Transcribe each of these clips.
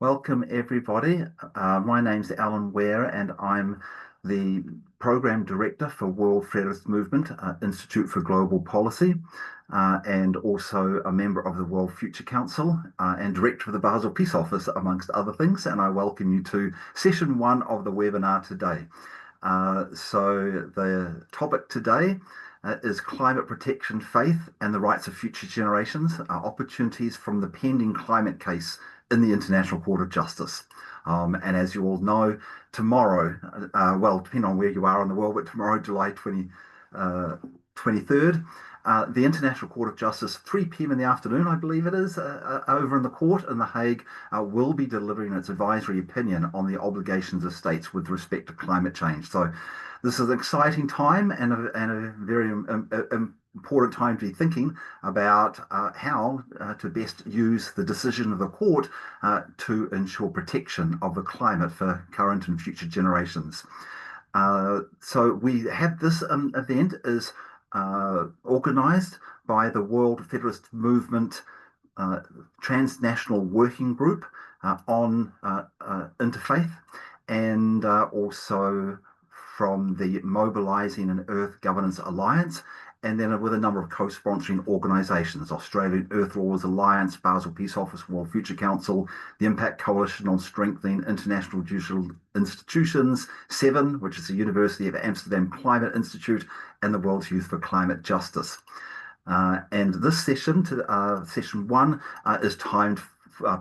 Welcome, everybody. My name's Alan Ware, and I'm the Program Director for World Federalist Movement Institute for Global Policy, and also a member of the World Future Council and Director of the Basel Peace Office, amongst other things. And I welcome you to session one of the webinar today. So the topic today is climate protection, faith, and the rights of future generations, opportunities from the pending climate case in the International Court of Justice. And as you all know, tomorrow, well, depending on where you are in the world, but tomorrow, July 23rd, the International Court of Justice, 3 p.m. in the afternoon, I believe it is, over in the court in The Hague, will be delivering its advisory opinion on the obligations of states with respect to climate change. So this is an exciting time and a very important time to be thinking about how to best use the decision of the court to ensure protection of the climate for current and future generations. So we have this event is organised by the World Federalist Movement Transnational Working Group on Interfaith, and also from the Mobilising an Earth Governance Alliance, and then with a number of co-sponsoring organisations: Australian Earth Laws Alliance, Basel Peace Office, World Future Council, the Impact Coalition on Strengthening International Judicial Institutions, SEVEN, which is the University of Amsterdam Climate Institute, and the World's Youth for Climate Justice. And this session, session one, is timed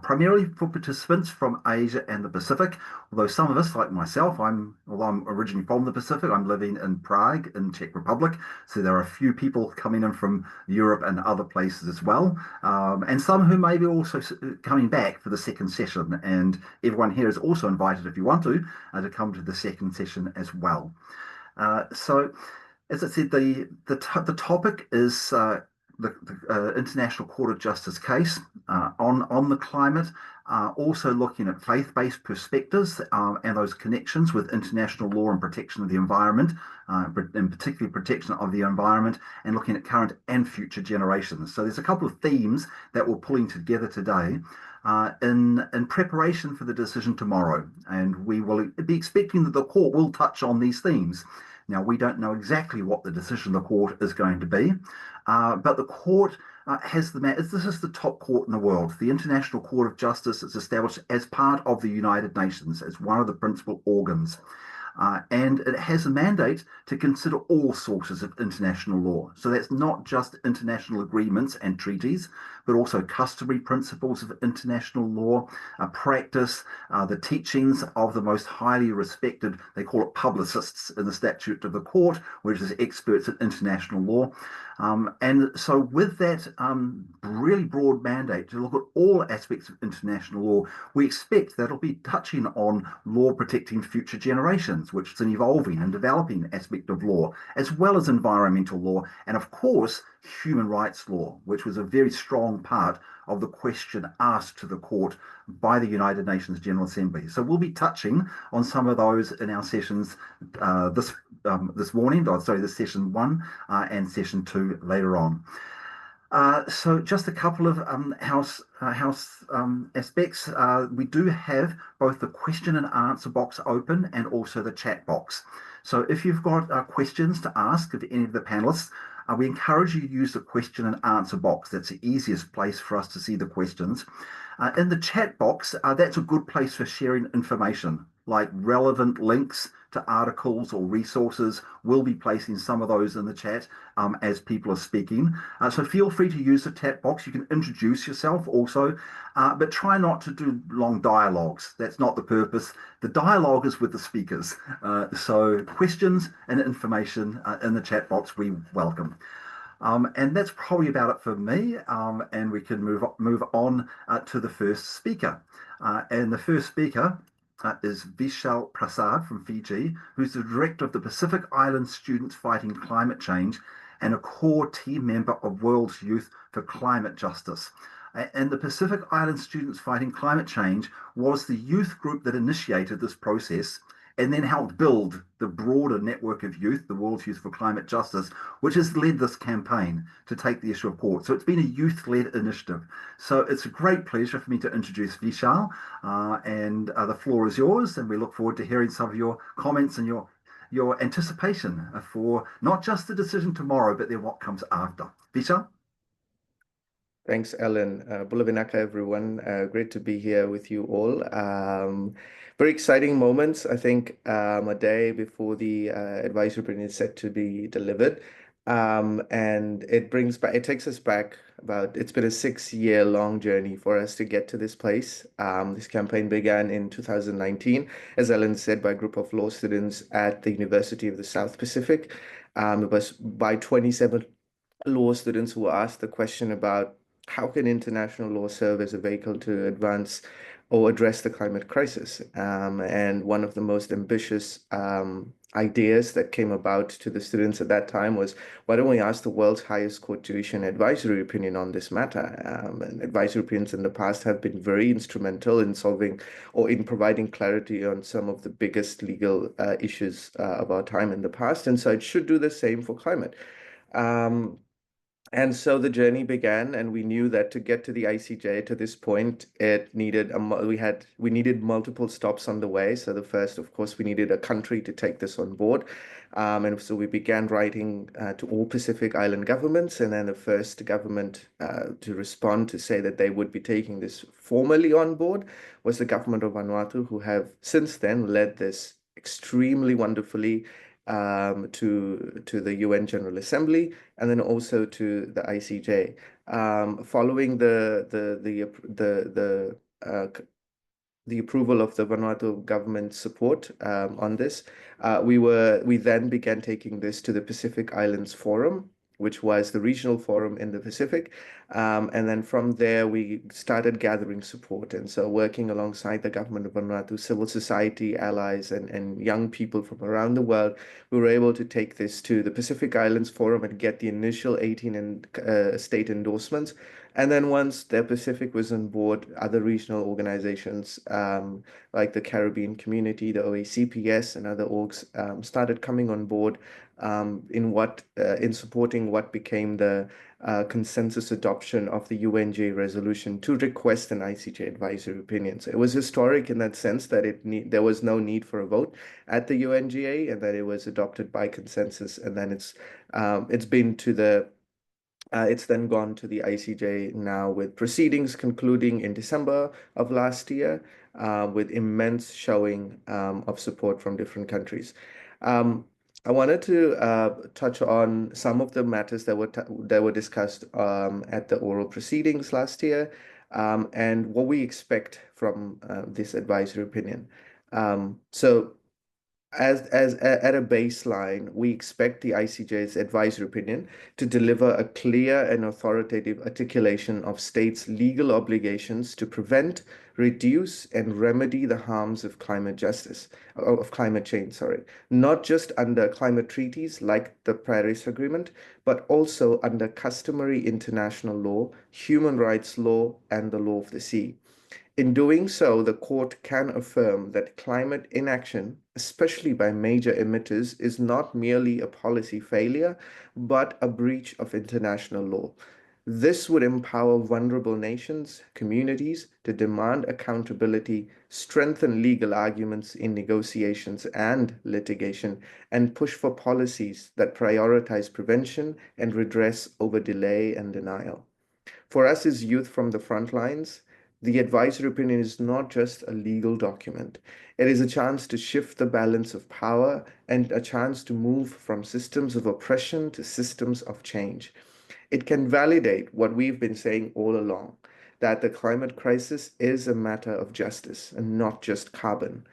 primarily for participants from Asia and the Pacific, although some of us, like myself, although I'm originally from the Pacific, I'm living in Prague in Czech Republic, so there are a few people coming in from Europe and other places as well, and some who may be also coming back for the second session, and everyone here is also invited, if you want to come to the second session as well. So, as I said, the topic is the International Court of Justice case on the climate, also looking at faith-based perspectives and those connections with international law and protection of the environment, and particularly protection of the environment, and looking at current and future generations. So there's a couple of themes that we're pulling together today in preparation for the decision tomorrow, and we will be expecting that the court will touch on these themes. Now, we don't know exactly what the decision of the court is going to be, but the court has this is the top court in the world. The International Court of Justice is established as part of the United Nations, as one of the principal organs. And it has a mandate to consider all sources of international law. So that's not just international agreements and treaties, but also customary principles of international law, practice, the teachings of the most highly respected, they call it publicists in the statute of the court, which is experts in international law. And so with that really broad mandate to look at all aspects of international law, we expect that it'll be touching on law protecting future generations, which is an evolving and developing aspect of law, as well as environmental law, and of course, human rights law, which was a very strong part of the question asked to the court by the United Nations General Assembly. So we'll be touching on some of those in our sessions this morning, this session one and session two later on. So just a couple of house aspects. We do have both the question and answer box open and also the chat box. So if you've got questions to ask of any of the panelists, we encourage you to use the question and answer box. That's the easiest place for us to see the questions. In the chat box, that's a good place for sharing information, like relevant links to articles or resources. We'll be placing some of those in the chat as people are speaking. So feel free to use the chat box. You can introduce yourself also, but try not to do long dialogues. That's not the purpose. The dialogue is with the speakers. So questions and information in the chat box we welcome. And that's probably about it for me, and we can move on to the first speaker. And the first speaker is Vishal Prasad from Fiji, who's the director of the Pacific Island Students Fighting Climate Change and a core team member of World's Youth for Climate Justice. And the Pacific Island Students Fighting Climate Change was the youth group that initiated this process and then helped build the broader network of youth, the World's Youth for Climate Justice, which has led this campaign to take the issue of court. So it's been a youth-led initiative. So it's a great pleasure for me to introduce Vishal, and the floor is yours, and we look forward to hearing some of your comments and your anticipation for not just the decision tomorrow, but then what comes after. Vishal? Thanks, Ellen. Bulavinaka, everyone. Great to be here with you all. Very exciting moments, I think, a day before the advisory opinion is set to be delivered. And it takes us back it's been a 6-year long journey for us to get to this place. This campaign began in 2019, as Ellen said, by a group of law students at the University of the South Pacific. It was by 27 law students who were asked the question about how can international law serve as a vehicle to advance or address the climate crisis? And one of the most ambitious ideas that came about to the students at that time was, why don't we ask the world's highest court to issue an advisory opinion on this matter? And advisory opinions in the past have been very instrumental in solving or in providing clarity on some of the biggest legal issues of our time in the past. And so it should do the same for climate. Um, and so the journey began, and we knew that to get to the ICJ to this point, it needed we needed multiple stops on the way. So the first, of course, we needed a country to take this on board, and so we began writing to all Pacific Island governments, and then the first government to respond to say that they would be taking this formally on board was the government of Vanuatu, who have since then led this extremely wonderfully to the UN General Assembly, and then also to the ICJ. Following the approval of the Vanuatu government support on this, we then began taking this to the Pacific Islands Forum, which was the regional forum in the Pacific. And then from there, we started gathering support. And so working alongside the government of Vanuatu, civil society, allies, and young people from around the world, we were able to take this to the Pacific Islands Forum and get the initial 18 state endorsements. And then once the Pacific was on board, other regional organizations like the Caribbean Community, the OACPS, and other orgs started coming on board in supporting what became the consensus adoption of the UNGA resolution to request an ICJ advisory opinion. So it was historic in that sense that there was no need for a vote at the UNGA, and that it was adopted by consensus, and then it's then gone to the ICJ now, with proceedings concluding in December of last year, with immense showing of support from different countries. I wanted to touch on some of the matters that were discussed at the oral proceedings last year, and what we expect from this advisory opinion. So at a baseline, we expect the ICJ's advisory opinion to deliver a clear and authoritative articulation of states' legal obligations to prevent, reduce, and remedy the harms of climate change, sorry, not just under climate treaties like the Paris Agreement, but also under customary international law, human rights law, and the law of the sea. In doing so, the court can affirm that climate inaction, especially by major emitters, is not merely a policy failure, but a breach of international law. This would empower vulnerable nations, communities to demand accountability, strengthen legal arguments in negotiations and litigation, and push for policies that prioritize prevention and redress over delay and denial. For us as youth from the front lines, the advisory opinion is not just a legal document. It is a chance to shift the balance of power and a chance to move from systems of oppression to systems of change. It can validate what we've been saying all along, that the climate crisis is a matter of justice and not just carbon.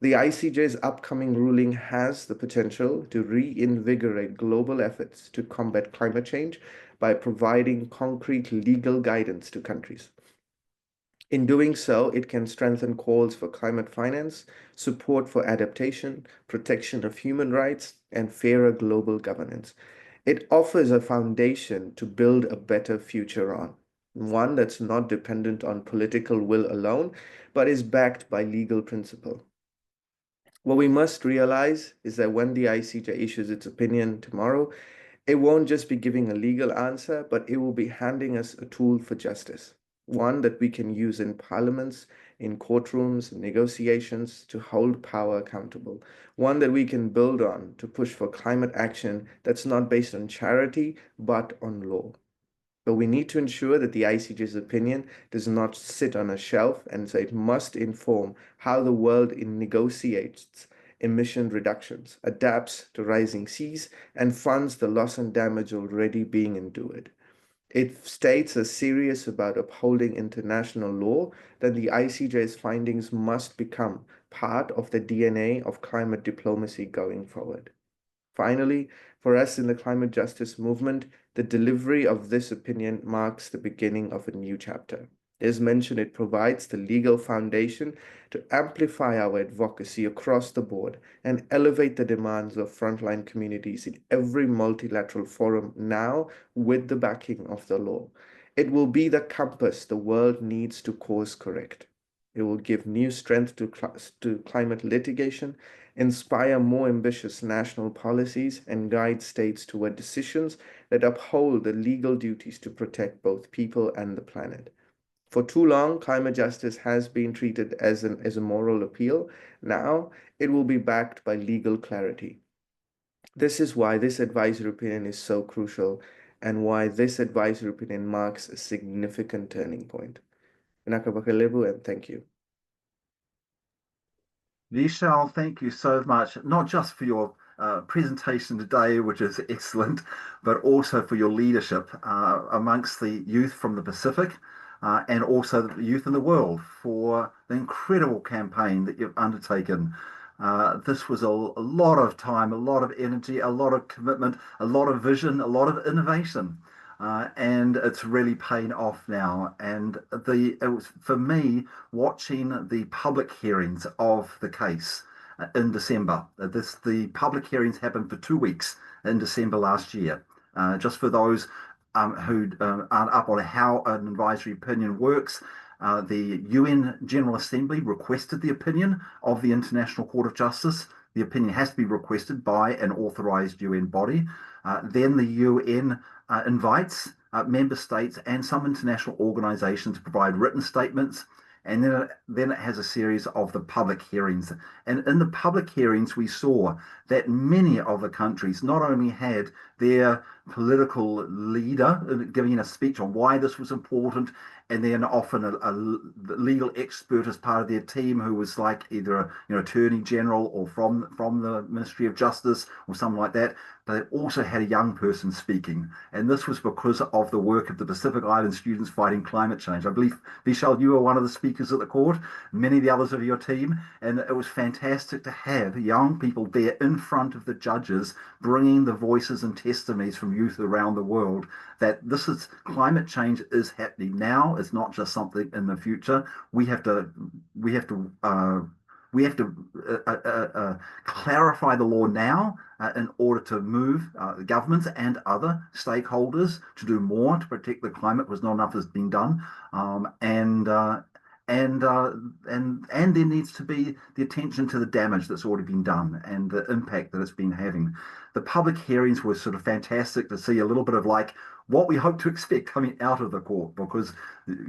The ICJ's upcoming ruling has the potential to reinvigorate global efforts to combat climate change by providing concrete legal guidance to countries. In doing so, it can strengthen calls for climate finance, support for adaptation, protection of human rights, and fairer global governance. It offers a foundation to build a better future on, one that's not dependent on political will alone, but is backed by legal principle. What we must realize is that when the ICJ issues its opinion tomorrow, it won't just be giving a legal answer, but it will be handing us a tool for justice, one that we can use in parliaments, in courtrooms, in negotiations to hold power accountable, one that we can build on to push for climate action that's not based on charity, but on law. But we need to ensure that the ICJ's opinion does not sit on a shelf, and so it must inform how the world negotiates emission reductions, adapts to rising seas, and funds the loss and damage already being endured. If states are serious about upholding international law, then the ICJ's findings must become part of the DNA of climate diplomacy going forward. Finally, for us in the climate justice movement, the delivery of this opinion marks the beginning of a new chapter. As mentioned, it provides the legal foundation to amplify our advocacy across the board and elevate the demands of frontline communities in every multilateral forum now with the backing of the law. It will be the compass the world needs to course correct. It will give new strength to climate litigation, inspire more ambitious national policies, and guide states toward decisions that uphold the legal duties to protect both people and the planet. For too long, climate justice has been treated as a moral appeal. Now, it will be backed by legal clarity. This is why this advisory opinion is so crucial and why this advisory opinion marks a significant turning point. And thank you. Vishal, thank you so much, not just for your presentation today, which is excellent, but also for your leadership amongst the youth from the Pacific and also the youth in the world for the incredible campaign that you've undertaken. This was a lot of time, a lot of energy, a lot of commitment, a lot of vision, a lot of innovation. And it's really paying off now. And it was for me watching the public hearings of the case in December. The public hearings happened for 2 weeks in December last year. Just for those who aren't up on how an advisory opinion works, the UN General Assembly requested the opinion of the International Court of Justice. The opinion has to be requested by an authorized UN body. Then the UN invites member states and some international organizations to provide written statements. And then it has a series of the public hearings. And in the public hearings, we saw that many of the countries not only had their political leader giving a speech on why this was important, and then often a legal expert as part of their team who was like either attorney general or from the Ministry of Justice or something like that. But they also had a young person speaking, and this was because of the work of the Pacific Island students fighting climate change. I believe, Vishal, you were one of the speakers at the court, many of the others of your team, and it was fantastic to have young people there in front of the judges, bringing the voices and testimonies from youth around the world that climate change is happening now. It's not just something in the future. We have to clarify the law now in order to move governments and other stakeholders to do more to protect the climate, because not enough has been done. And there needs to be the attention to the damage that's already been done and the impact that it's been having. The public hearings were sort of fantastic to see a little bit of like what we hope to expect coming out of the court, because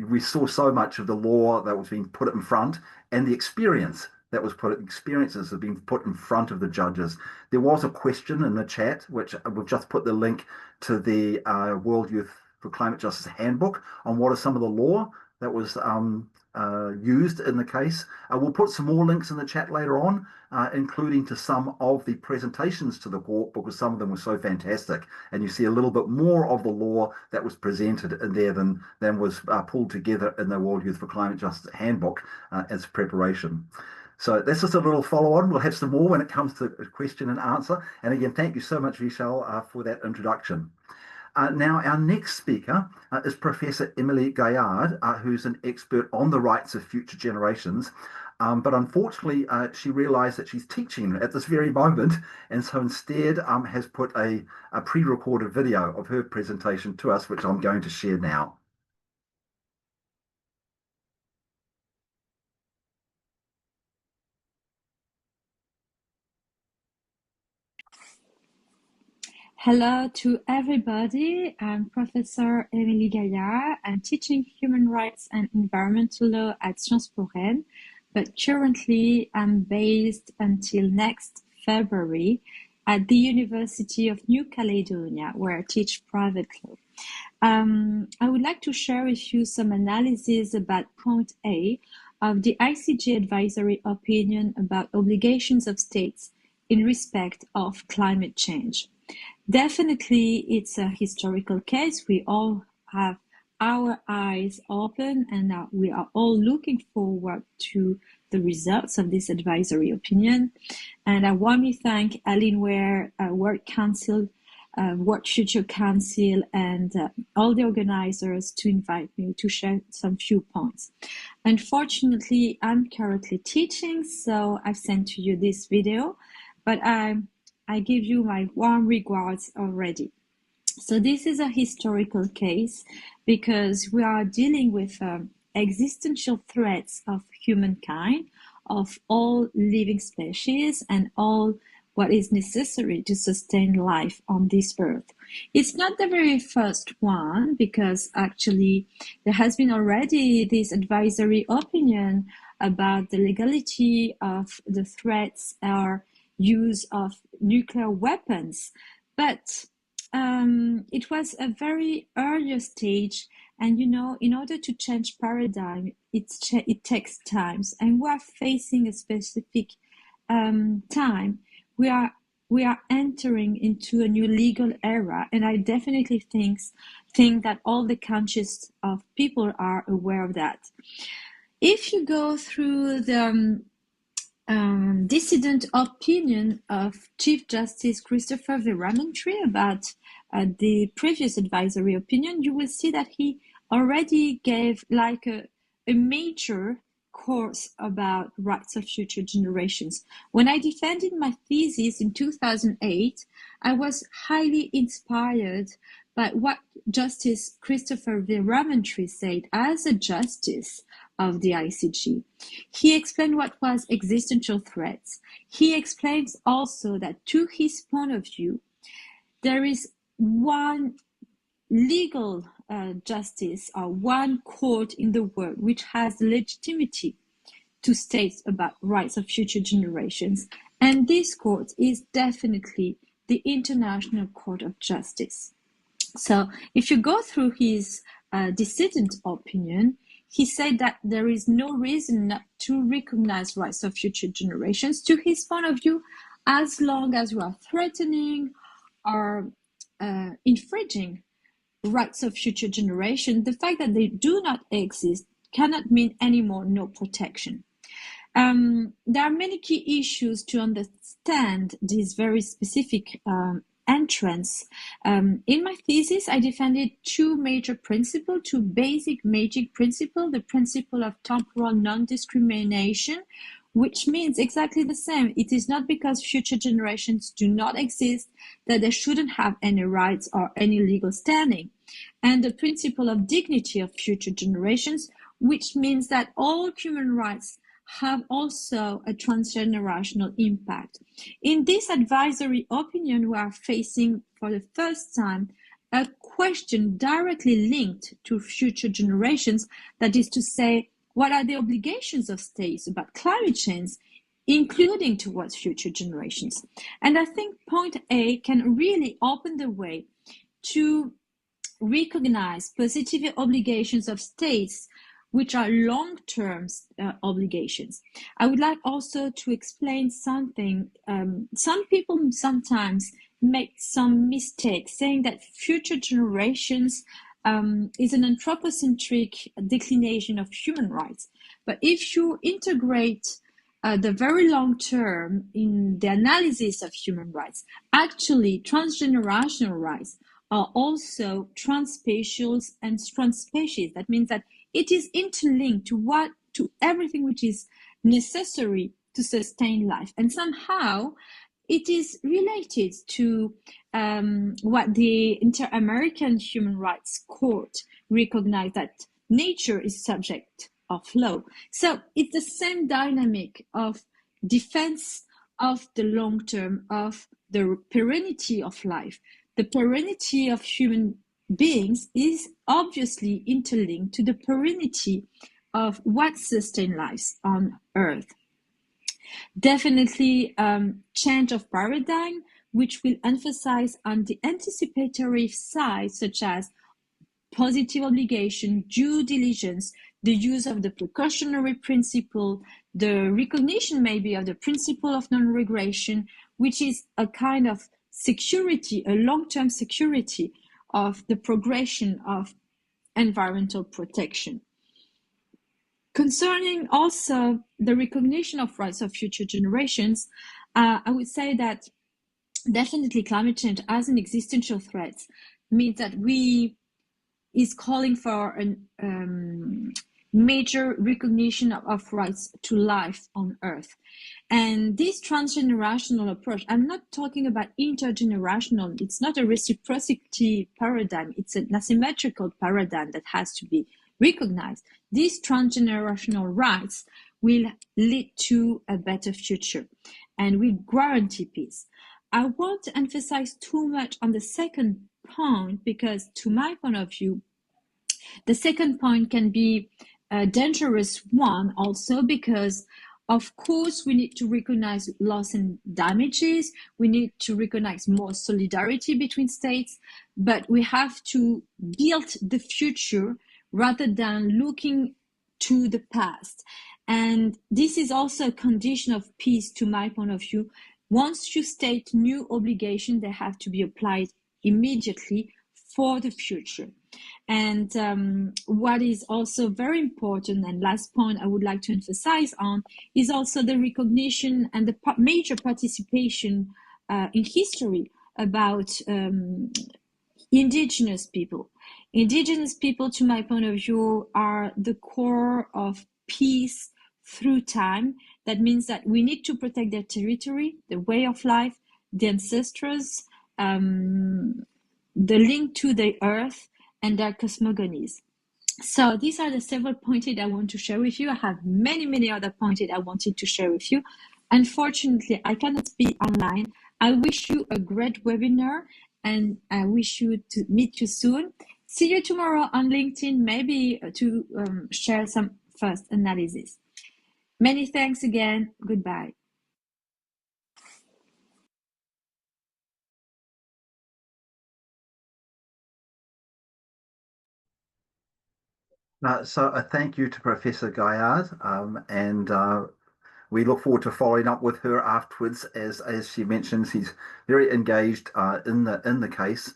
we saw so much of the law that was being put in front and the experiences have been put in front of the judges. There was a question in the chat, which we've just put the link to the World Youth for Climate Justice Handbook on what is some of the law that was used in the case. We'll put some more links in the chat later on, including to some of the presentations to the court, because some of them were so fantastic. And you see a little bit more of the law that was presented in there than was pulled together in the World Youth for Climate Justice Handbook as preparation. So that's just a little follow on. We'll have some more when it comes to question and answer. And again, thank you so much, Vishal, for that introduction. Now, our next speaker is Professor Emily Gaillard, who's an expert on the rights of future generations. But unfortunately, she realized that she's teaching at this very moment, and so instead has put a pre-recorded video of her presentation to us, which I'm going to share now. Hello to everybody. I'm Professor Émilie Gaillard. I'm teaching human rights and environmental law at Sciences Po Rennes, but currently I'm based until next February at the University of New Caledonia, where I teach private law. I would like to share with you some analysis about point A of the ICJ advisory opinion about obligations of states in respect of climate change. Definitely, it's a historical case. We all have our eyes open and we are all looking forward to the results of this advisory opinion. And I warmly thank Aline Ware, World Council, World Future Council, and all the organizers to invite me to share some few points. Unfortunately, I'm currently teaching, so I've sent to you this video, but I give you my warm regards already. So this is a historical case because we are dealing with existential threats of humankind, of all living species, and all what is necessary to sustain life on this earth. It's not the very first one because actually there has been already this advisory opinion about the legality of the threats or use of nuclear weapons, but it was a very earlier stage, and in order to change paradigm, it takes times, and we are facing a specific time. We are entering into a new legal era, and I definitely think that all the conscious of people are aware of that. If you go through the dissident opinion of Chief Justice Christopher Veramentre about the previous advisory opinion, you will see that he already gave like a major course about rights of future generations. When I defended my thesis in 2008, I was highly inspired by what Justice Christopher Veramentre said as a justice of the ICJ. He explained what was existential threats. He explains also that to his point of view, there is one legal justice or one court in the world which has legitimacy to state about rights of future generations. And this court is definitely the International Court of Justice. So if you go through his dissident opinion, he said that there is no reason not to recognize rights of future generations, to his point of view, as long as you are threatening or infringing rights of future generations. The fact that they do not exist cannot mean anymore no protection. There are many key issues to understand this very specific entrance. In my thesis, I defended two major principles, two basic magic principles, the principle of temporal non-discrimination, which means exactly the same. It is not because future generations do not exist that they shouldn't have any rights or any legal standing. And the principle of dignity of future generations, which means that all human rights have also a transgenerational impact. In this advisory opinion, we are facing for the first time a question directly linked to future generations, that is to say, what are the obligations of states about climate change, including towards future generations? And I think point A can really open the way to recognize positive obligations of states which are long-term obligations. I would like also to explain something. Some people sometimes make some mistakes saying that future generations is an anthropocentric declination of human rights. But if you integrate the very long term in the analysis of human rights, actually transgenerational rights are also transspatial and transspecies. That means that it is interlinked to everything which is necessary to sustain life, and somehow it is related to what the Inter-American Human Rights Court recognized, that nature is subject of law. So it's the same dynamic of defense of the long term, of the perennity of life, the perennity of human beings is obviously interlinked to the perennity of what sustains life on Earth. Definitely change of paradigm, which will emphasize on the anticipatory side, such as positive obligation, due diligence, the use of the precautionary principle, the recognition maybe of the principle of non-regression, which is a kind of security, a long-term security of the progression of environmental protection. Concerning also the recognition of rights of future generations, I would say that definitely climate change as an existential threat means that we is calling for a major recognition of rights to life on Earth. And this transgenerational approach, I'm not talking about intergenerational, it's not a reciprocity paradigm, it's an asymmetrical paradigm that has to be recognized. These transgenerational rights will lead to a better future and will guarantee peace. I won't emphasize too much on the second point because, to my point of view, the second point can be a dangerous one also because, of course, we need to recognize loss and damages. We need to recognize more solidarity between states, but we have to build the future rather than looking to the past. And this is also a condition of peace, to my point of view. Once you state new obligations, they have to be applied immediately for the future. And what is also very important, and last point I would like to emphasize on, is also the recognition and the major participation in history about indigenous people. Indigenous people, to my point of view, are the core of peace through time. That means that we need to protect their territory, the way of life, the ancestors, the link to the earth, and their cosmogonies. So these are the several points that I want to share with you. I have many other points that I wanted to share with you. Unfortunately, I cannot be online. I wish you a great webinar, and I wish you to meet you soon. See you tomorrow on LinkedIn, maybe to share some first analysis. Many thanks again. Goodbye. So thank you to Professor Gaillard, and we look forward to following up with her afterwards. As she mentioned, she's very engaged in the case,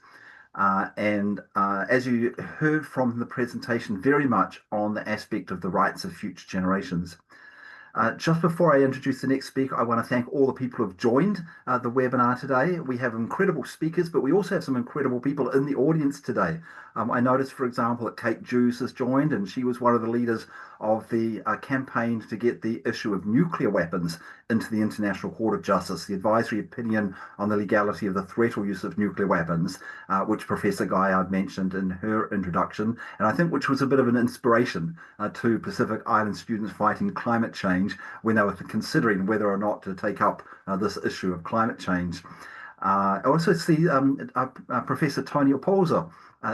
and as you heard from the presentation, very much on the aspect of the rights of future generations. Just before I introduce the next speaker, I want to thank all the people who have joined the webinar today. We have incredible speakers, but we also have some incredible people in the audience today. I noticed, for example, that Kate Jews has joined, and she was one of the leaders of the campaign to get the issue of nuclear weapons into the International Court of Justice, the advisory opinion on the legality of the threat or use of nuclear weapons, which Professor Gaillard mentioned in her introduction, and I think which was a bit of an inspiration to Pacific Island students fighting climate change when they were considering whether or not to take up this issue of climate change. I also see Professor Tony Opolza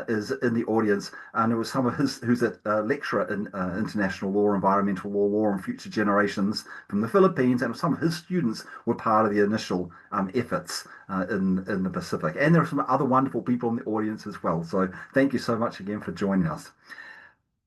is in the audience, and it was some of his, who's a lecturer in international law, environmental law and future generations from the Philippines, and some of his students were part of the initial efforts in the Pacific. And there are some other wonderful people in the audience as well. So thank you so much again for joining us.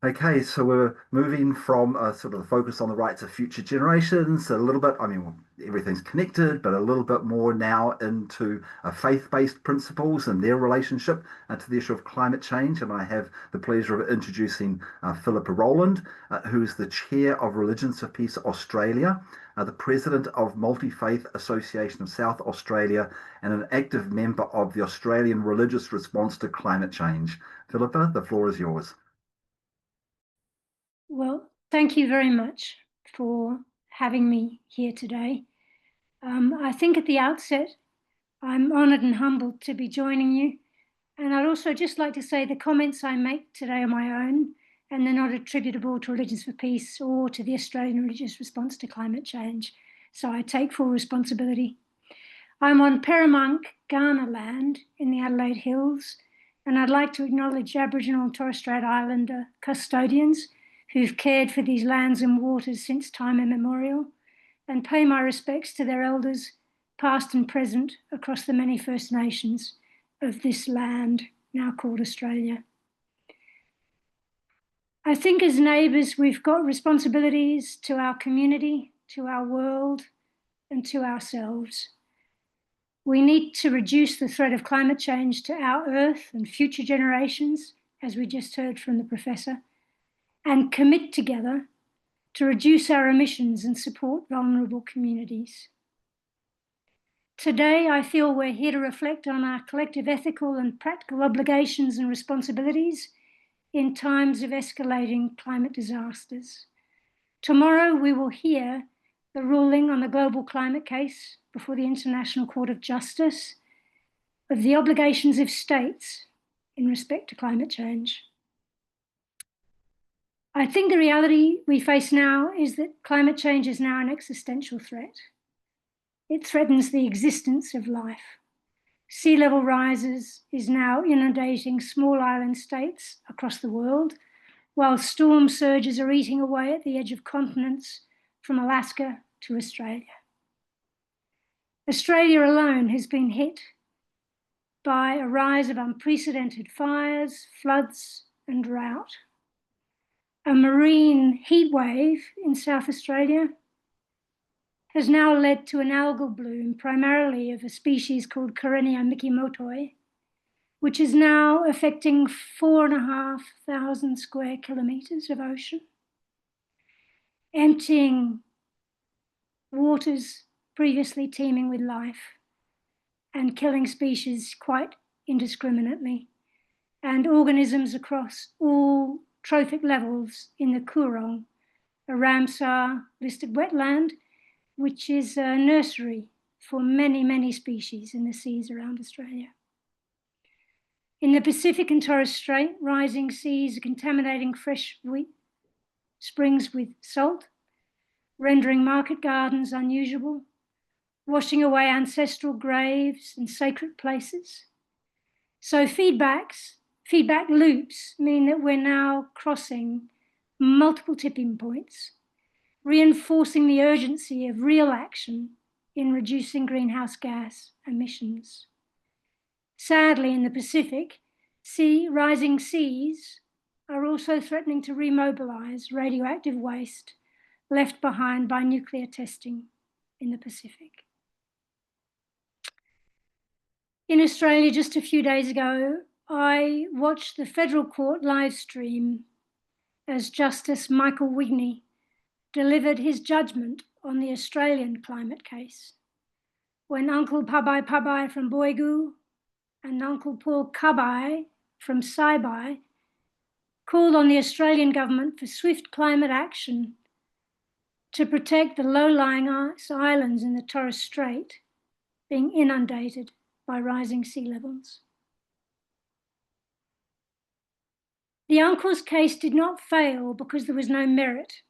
Okay, so we're moving from sort of the focus on the rights of future generations a little bit. I mean, everything's connected, but a little bit more now into faith-based principles and their relationship to the issue of climate change. And I have the pleasure of introducing Philippa Rowland, who is the chair of Religions for Peace Australia, the president of Multi-Faith Association of South Australia, and an active member of the Australian Religious Response to Climate Change. Philippa, the floor is yours. Well, thank you very much for having me here today. I think at the outset, I'm honoured and humbled to be joining you. And I'd also just like to say the comments I make today are my own, and they're not attributable to Religions for Peace or to the Australian Religious Response to Climate Change. So I take full responsibility. I'm on Peramunk, Kaurna land in the Adelaide Hills, and I'd like to acknowledge Aboriginal and Torres Strait Islander custodians who've cared for these lands and waters since time immemorial, and pay my respects to their elders, past and present, across the many First Nations of this land, now called Australia. I think as neighbours, we've got responsibilities to our community, to our world, and to ourselves. We need to reduce the threat of climate change to our Earth and future generations, as we just heard from the Professor, and commit together to reduce our emissions and support vulnerable communities. Today, I feel we're here to reflect on our collective ethical and practical obligations and responsibilities in times of escalating climate disasters. Tomorrow, we will hear the ruling on the global climate case before the International Court of Justice of the obligations of states in respect to climate change. I think the reality we face now is that climate change is now an existential threat. It threatens the existence of life. Sea level rises is now inundating small island states across the world, while storm surges are eating away at the edge of continents from Alaska to Australia. Australia alone has been hit by a rise of unprecedented fires, floods, and drought. A marine heat wave in South Australia has now led to an algal bloom, primarily of a species called Karenia mikimotoi, which is now affecting 4,500 square kilometres of ocean, emptying waters previously teeming with life and killing species quite indiscriminately, and organisms across all trophic levels in the Coorong, a Ramsar listed wetland, which is a nursery for many, many species in the seas around Australia. In the Pacific and Torres Strait, rising seas are contaminating fresh springs with salt, rendering market gardens unusable, washing away ancestral graves and sacred places. So feedback loops mean that we're now crossing multiple tipping points, reinforcing the urgency of real action in reducing greenhouse gas emissions. Sadly, in the Pacific, rising seas are also threatening to remobilize radioactive waste left behind by nuclear testing in the Pacific. In Australia, just a few days ago, I watched the Federal Court live stream as Justice Michael Wigney delivered his judgment on the Australian climate case, when Uncle Pabai Pabai from Boigu and Uncle Paul Kabai from Saibai called on the Australian government for swift climate action to protect the low-lying islands in the Torres Strait being inundated by rising sea levels. The uncle's case did not fail because there was no merit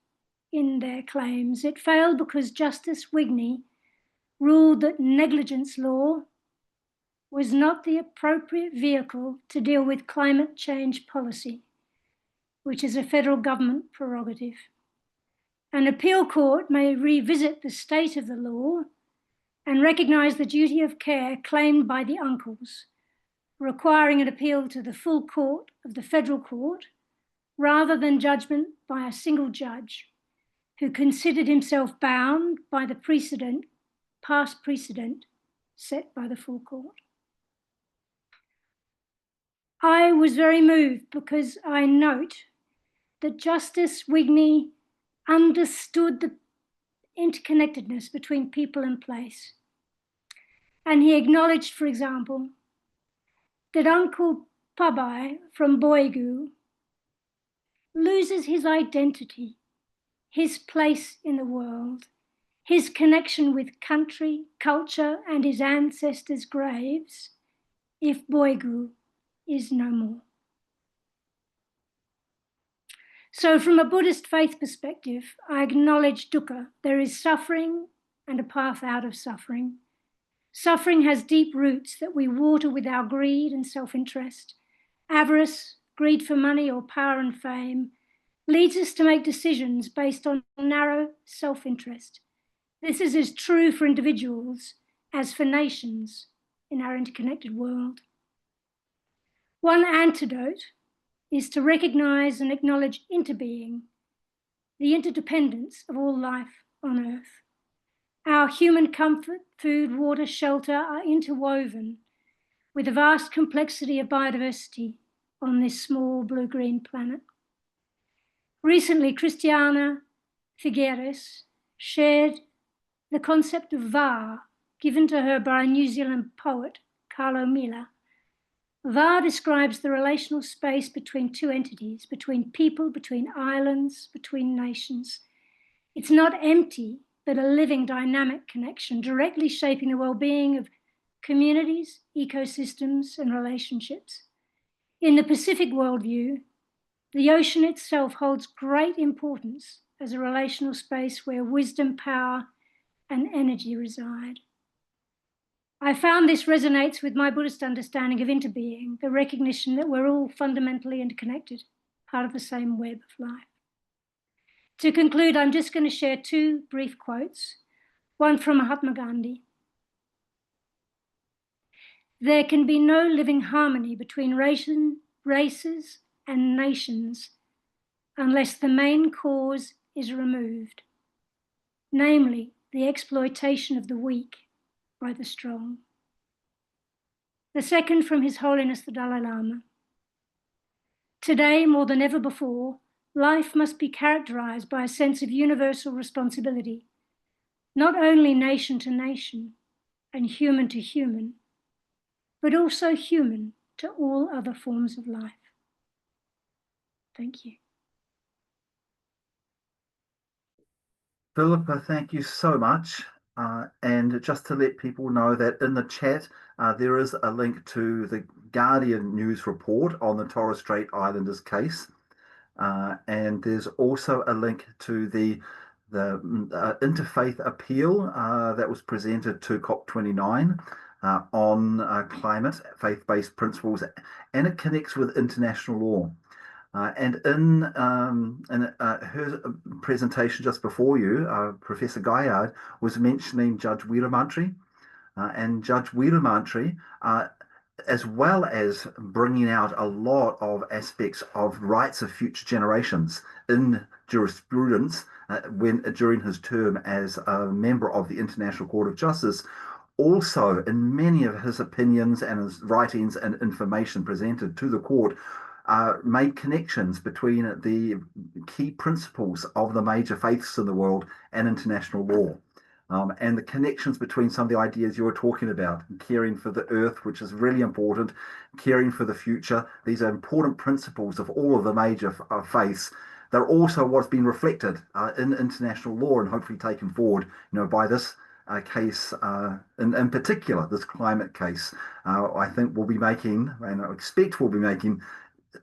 in their claims. It failed because Justice Wigney ruled that negligence law was not the appropriate vehicle to deal with climate change policy, which is a federal government prerogative. An appeal court may revisit the state of the law and recognise the duty of care claimed by the uncles, requiring an appeal to the full court of the federal court rather than judgment by a single judge who considered himself bound by the past precedent set by the full court. I was very moved because I note that Justice Wigney understood the interconnectedness between people and place. And he acknowledged, for example, that Uncle Pabai from Boigu loses his identity, his place in the world, his connection with country, culture, and his ancestors' graves if Boigu is no more. So from a Buddhist faith perspective, I acknowledge dukkha. There is suffering and a path out of suffering. Suffering has deep roots that we water with our greed and self-interest. Avarice, greed for money or power and fame, leads us to make decisions based on narrow self-interest. This is as true for individuals as for nations in our interconnected world. One antidote is to recognize and acknowledge interbeing, the interdependence of all life on Earth. Our human comfort, food, water, shelter are interwoven with the vast complexity of biodiversity on this small blue-green planet. Recently, Christiana Figueres shared the concept of VAR given to her by a New Zealand poet, Carlo Miller. VAR describes the relational space between two entities, between people, between islands, between nations. It's not empty, but a living, dynamic connection, directly shaping the well-being of communities, ecosystems, and relationships. In the Pacific worldview, the ocean itself holds great importance as a relational space where wisdom, power, and energy reside. I found this resonates with my Buddhist understanding of interbeing, the recognition that we're all fundamentally interconnected, part of the same web of life. To conclude, I'm just going to share two brief quotes, one from Mahatma Gandhi. There can be no living harmony between races and nations unless the main cause is removed, namely the exploitation of the weak by the strong. The second from His Holiness the Dalai Lama. Today, more than ever before, life must be characterized by a sense of universal responsibility, not only nation to nation and human to human, but also human to all other forms of life. Thank you. Philippa, thank you so much. And just to let people know that in the chat, there is a link to the Guardian news report on the Torres Strait Islanders case. And there's also a link to the interfaith appeal that was presented to COP29 on climate, faith-based principles, and it connects with international law. And in her presentation just before you, Professor Gaillard was mentioning Judge Weeramantry, and Judge Weeramantry, as well as bringing out a lot of aspects of rights of future generations in jurisprudence during his term as a member of the International Court of Justice, also in many of his opinions and his writings and information presented to the court, made connections between the key principles of the major faiths in the world and international law. And the connections between some of the ideas you were talking about, caring for the earth, which is really important, caring for the future. These are important principles of all of the major faiths. They're also what's been reflected in international law and hopefully taken forward, by this case in particular, this climate case. I think we'll be making, and I expect we'll be making,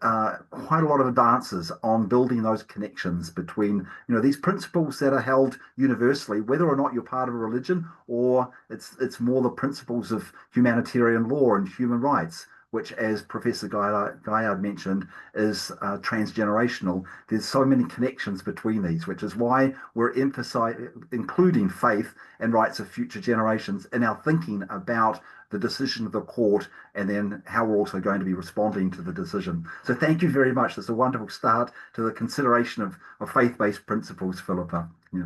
quite a lot of advances on building those connections between these principles that are held universally, whether or not you're part of a religion or it's more the principles of humanitarian law and human rights, which, as Professor Gaillard mentioned, is transgenerational. There's so many connections between these, which is why we're including faith and rights of future generations in our thinking about the decision of the court and then how we're also going to be responding to the decision. So thank you very much. That's a wonderful start to the consideration of faith-based principles, Philippa. Yeah.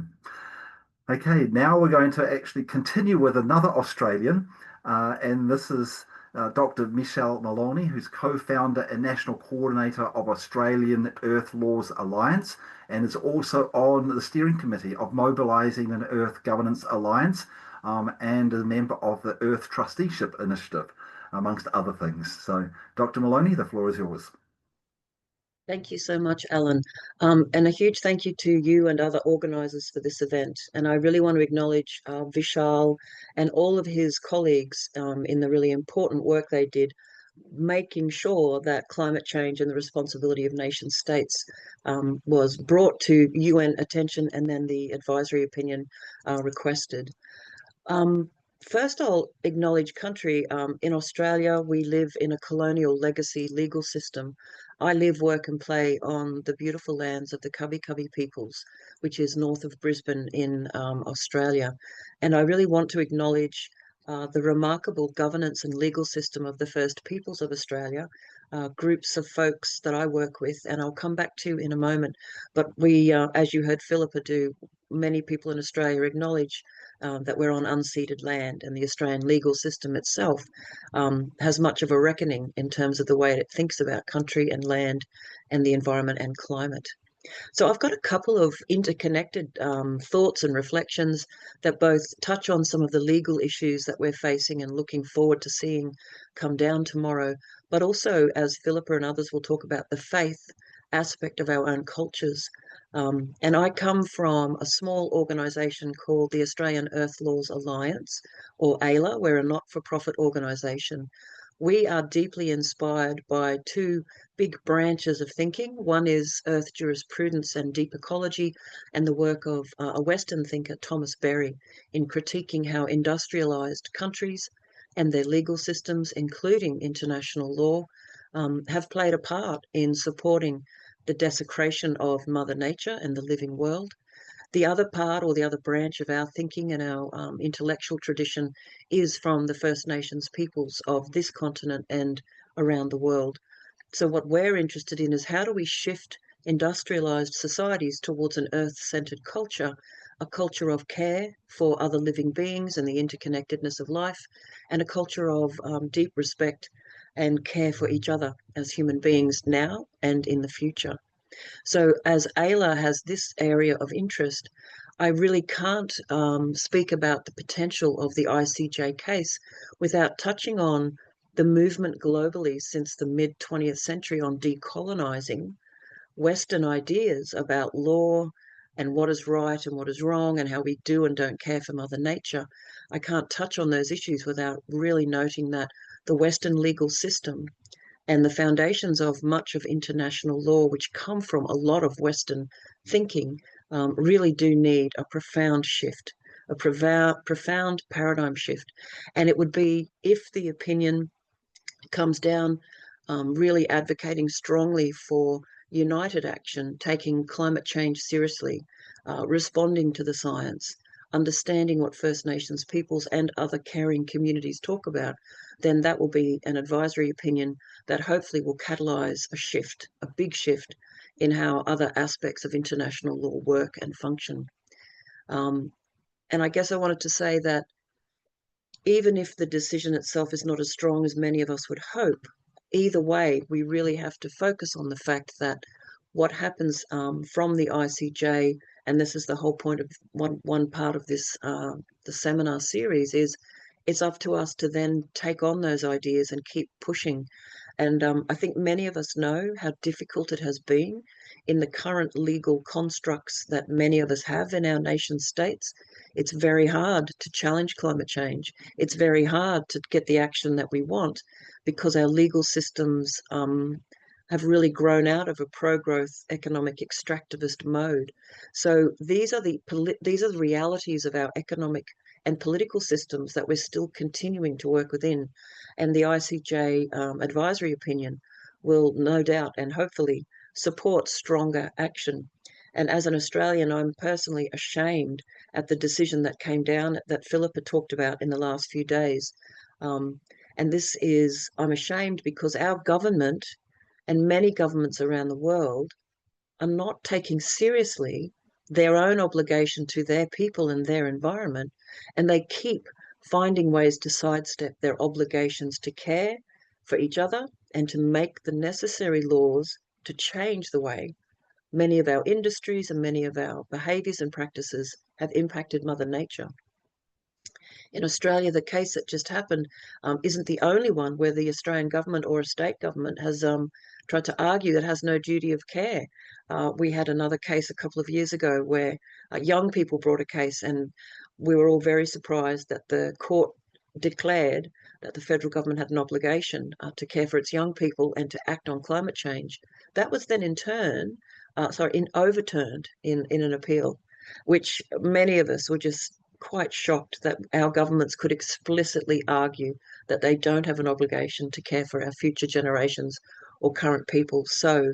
Okay, now we're going to actually continue with another Australian, and this is Dr. Michelle Maloney, who's co-founder and national coordinator of Australian Earth Laws Alliance, and is also on the steering committee of Mobilising an Earth Governance Alliance, and a member of the Earth Trusteeship Initiative, amongst other things. So, Dr. Maloney, the floor is yours. Thank you so much, Alan. And a huge thank you to you and other organisers for this event. And I really want to acknowledge Vishal and all of his colleagues in the really important work they did, making sure that climate change and the responsibility of nation states was brought to UN attention and then the advisory opinion requested. First, I'll acknowledge country. In Australia, we live in a colonial legacy legal system. I live, work, and play on the beautiful lands of the Cubby Cubby peoples, which is north of Brisbane in Australia. And I really want to acknowledge the remarkable governance and legal system of the First Peoples of Australia, groups of folks that I work with, and I'll come back to in a moment. But we, as you heard Philippa do, many people in Australia acknowledge that we're on unceded land, and the Australian legal system itself has much of a reckoning in terms of the way it thinks about country and land and the environment and climate. So I've got a couple of interconnected thoughts and reflections that both touch on some of the legal issues that we're facing and looking forward to seeing come down tomorrow, but also, as Philippa and others will talk about, the faith aspect of our own cultures. And I come from a small organisation called the Australian Earth Laws Alliance, or AILA. We're a not-for-profit organisation. We are deeply inspired by two big branches of thinking. One is earth jurisprudence and deep ecology, and the work of a Western thinker, Thomas Berry, in critiquing how industrialised countries and their legal systems, including international law, have played a part in supporting the desecration of Mother Nature and the living world. The other part, or the other branch of our thinking and our intellectual tradition, is from the First Nations peoples of this continent and around the world. So what we're interested in is, how do we shift industrialized societies towards an earth-centered culture, a culture of care for other living beings and the interconnectedness of life, and a culture of deep respect and care for each other as human beings now and in the future. So as Ayla has this area of interest, I really can't speak about the potential of the ICJ case without touching on the movement globally since the mid-20th century on decolonizing Western ideas about law and what is right and what is wrong and how we do and don't care for Mother Nature. I can't touch on those issues without really noting that the Western legal system and the foundations of much of international law, which come from a lot of Western thinking, really do need a profound shift, a profound paradigm shift. And it would be, if the opinion comes down, really advocating strongly for united action, taking climate change seriously, responding to the science, understanding what First Nations peoples and other caring communities talk about, then that will be an advisory opinion that hopefully will catalyse a shift, a big shift, in how other aspects of international law work and function. And I guess I wanted to say that even if the decision itself is not as strong as many of us would hope, either way, we really have to focus on the fact that what happens from the ICJ, and this is the whole point of one part of this the seminar series, is it's up to us to then take on those ideas and keep pushing. And I think many of us know how difficult it has been in the current legal constructs that many of us have in our nation states. It's very hard to challenge climate change. It's very hard to get the action that we want because our legal systems have really grown out of a pro-growth economic extractivist mode. So these are the realities of our economic and political systems that we're still continuing to work within. And the ICJ advisory opinion will no doubt and hopefully support stronger action. And as an Australian, I'm personally ashamed at the decision that came down that Philippa talked about in the last few days. And this is, I'm ashamed because our government and many governments around the world are not taking seriously their own obligation to their people and their environment, and they keep finding ways to sidestep their obligations to care for each other and to make the necessary laws to change the way many of our industries and many of our behaviours and practices have impacted Mother Nature. In Australia, the case that just happened isn't the only one where the Australian government or a state government has tried to argue that it has no duty of care. We had another case a couple of years ago where young people brought a case, and we were all very surprised that the court declared that the federal government had an obligation to care for its young people and to act on climate change. That was then in turn, overturned in an appeal, which many of us were just quite shocked that our governments could explicitly argue that they don't have an obligation to care for our future generations or current people. So,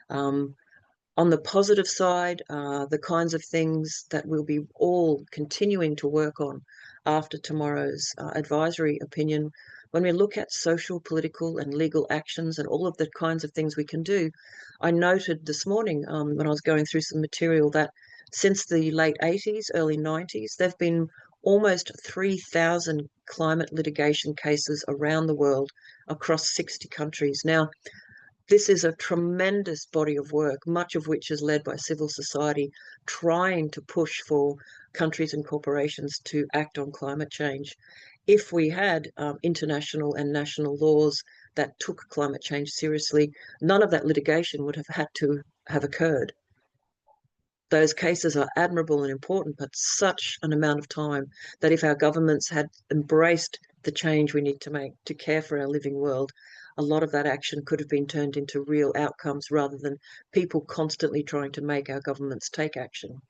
on the positive side, the kinds of things that we'll be all continuing to work on after tomorrow's advisory opinion, when we look at social, political, and legal actions and all of the kinds of things we can do, I noted this morning when I was going through some material that since the late 80s, early 90s, there have been almost 3,000 climate litigation cases around the world across 60 countries. Now, this is a tremendous body of work, much of which is led by civil society, trying to push for countries and corporations to act on climate change. If we had international and national laws that took climate change seriously, none of that litigation would have had to have occurred. Those cases are admirable and important, but such an amount of time that if our governments had embraced the change we need to make to care for our living world, a lot of that action could have been turned into real outcomes rather than people constantly trying to make our governments take action.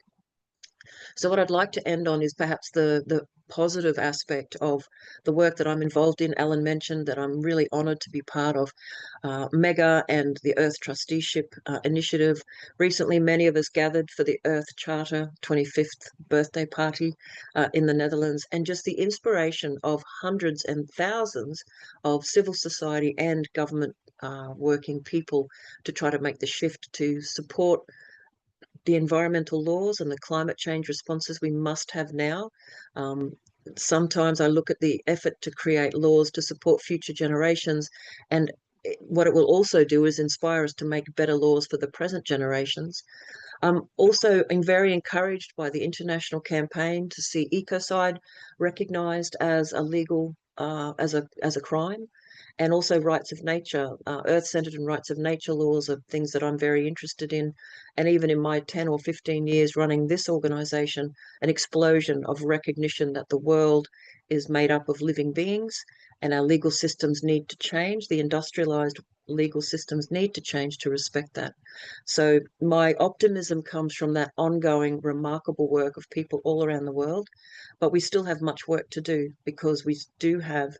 So what I'd like to end on is perhaps the positive aspect of the work that I'm involved in. Alan mentioned that I'm really honoured to be part of MEGA and the Earth Trusteeship Initiative. Recently, many of us gathered for the Earth Charter 25th birthday party in the Netherlands, and just the inspiration of hundreds and thousands of civil society and government working people to try to make the shift to support the environmental laws and the climate change responses we must have now. Sometimes I look at the effort to create laws to support future generations, and what it will also do is inspire us to make better laws for the present generations. Also, I'm very encouraged by the international campaign to see ecocide recognised as a legal, as a crime, and also rights of nature, earth-centered and rights of nature laws are things that I'm very interested in. And even in my 10 or 15 years running this organisation, an explosion of recognition that the world is made up of living beings and our legal systems need to change. The industrialised legal systems need to change to respect that. So my optimism comes from that ongoing, remarkable work of people all around the world. But we still have much work to do because we do have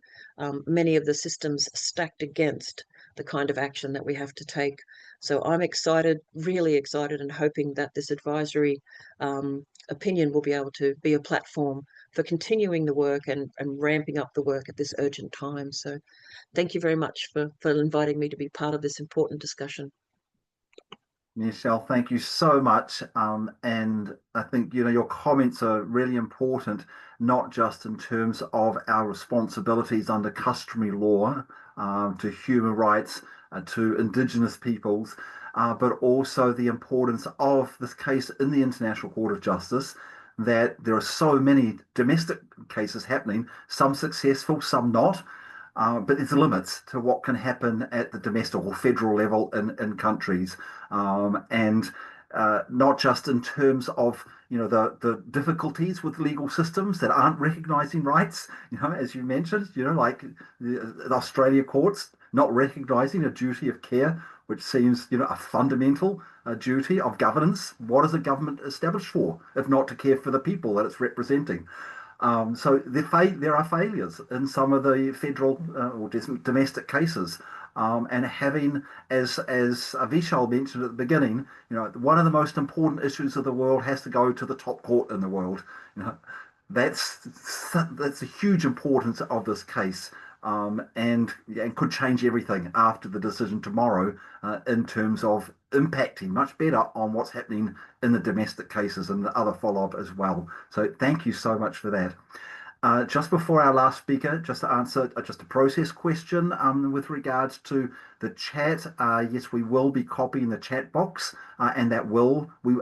many of the systems stacked against the kind of action that we have to take. So I'm excited, really excited, and hoping that this advisory opinion will be able to be a platform for continuing the work and ramping up the work at this urgent time. So thank you very much for inviting me to be part of this important discussion. Michelle, thank you so much. And I think, your comments are really important, not just in terms of our responsibilities under customary law to human rights, to Indigenous peoples, but also the importance of this case in the International Court of Justice, that there are so many domestic cases happening, some successful, some not. But there's limits to what can happen at the domestic or federal level in countries, and not just in terms of the difficulties with legal systems that aren't recognising rights. As you mentioned, like the Australia courts not recognising a duty of care, which seems a fundamental duty of governance. What is a government established for, if not to care for the people that it's representing? So there are failures in some of the federal or domestic cases, and having, as Vishal mentioned at the beginning, one of the most important issues of the world has to go to the top court in the world. That's a huge importance of this case, and could change everything after the decision tomorrow in terms of impacting much better on what's happening in the domestic cases and the other follow-up as well. So thank you so much for that. Just before our last speaker, just to answer just a process question with regards to the chat. Yes, we will be copying the chat box, and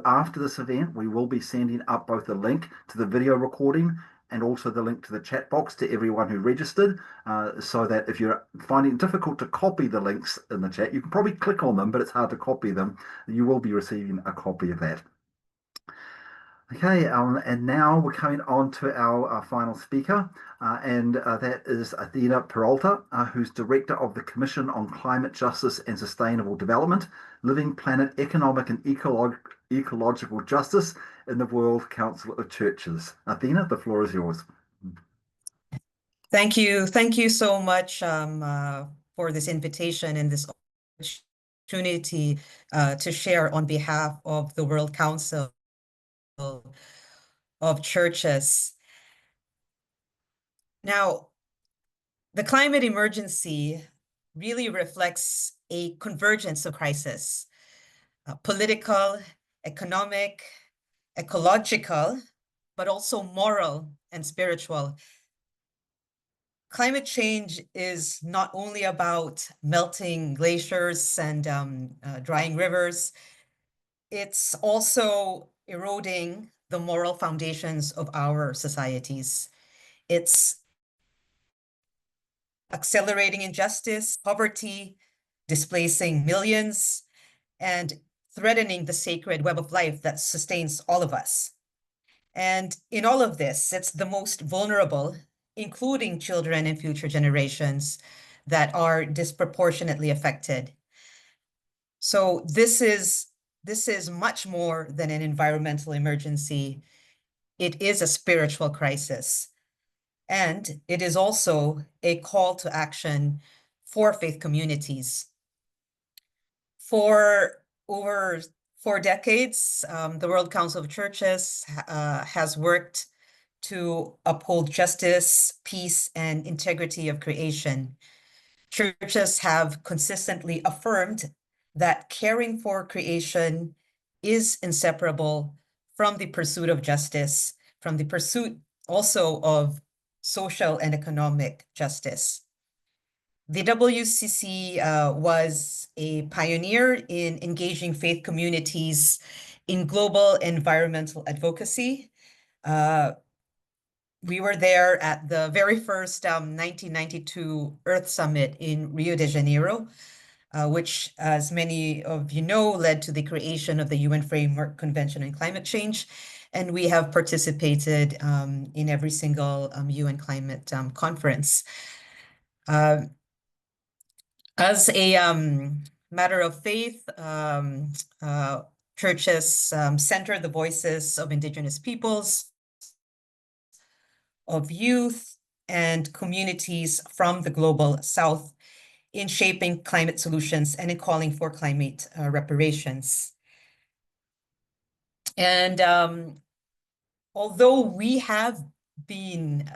after this event, we will be sending up both the link to the video recording and also the link to the chat box to everyone who registered, so that if you're finding it difficult to copy the links in the chat, you can probably click on them, but it's hard to copy them. You will be receiving a copy of that. Okay, and now we're coming on to our final speaker, and that is Athena Peralta, who's Director of the Commission on Climate Justice and Sustainable Development, Living Planet Economic and Ecological Justice in the World Council of Churches. Athena, the floor is yours. Thank you. Thank you so much for this invitation and this opportunity to share on behalf of the World Council of Churches. Now, the climate emergency really reflects a convergence of crises, political, economic, ecological, but also moral and spiritual. Climate change is not only about melting glaciers and drying rivers, it's also eroding the moral foundations of our societies. It's accelerating injustice, poverty, displacing millions, and threatening the sacred web of life that sustains all of us. And in all of this, it's the most vulnerable, including children and future generations, that are disproportionately affected. So this is much more than an environmental emergency. It is a spiritual crisis. And it is also a call to action for faith communities. For over 4 decades, the World Council of Churches has worked to uphold justice, peace, and integrity of creation. Churches have consistently affirmed that caring for creation is inseparable from the pursuit of justice, from the pursuit also of social and economic justice. The WCC was a pioneer in engaging faith communities in global environmental advocacy. We were there at the very first 1992 Earth Summit in Rio de Janeiro, which, as many of you know, led to the creation of the UN Framework Convention on Climate Change. And we have participated in every single UN climate conference. As a matter of faith, churches center the voices of Indigenous peoples, of youth, and communities from the global South in shaping climate solutions and in calling for climate reparations. And although we have been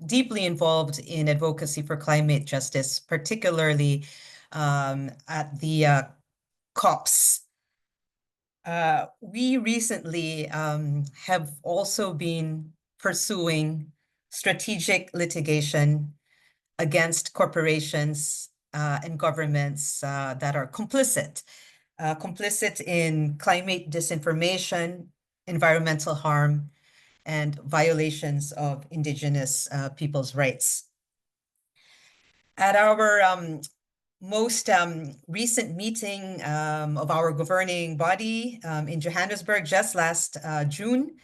deeply involved in advocacy for climate justice, particularly at the COPs, we recently have also been pursuing strategic litigation against corporations and governments that are complicit in climate disinformation, environmental harm, and violations of Indigenous people's rights. At our most recent meeting of our governing body in Johannesburg just last June,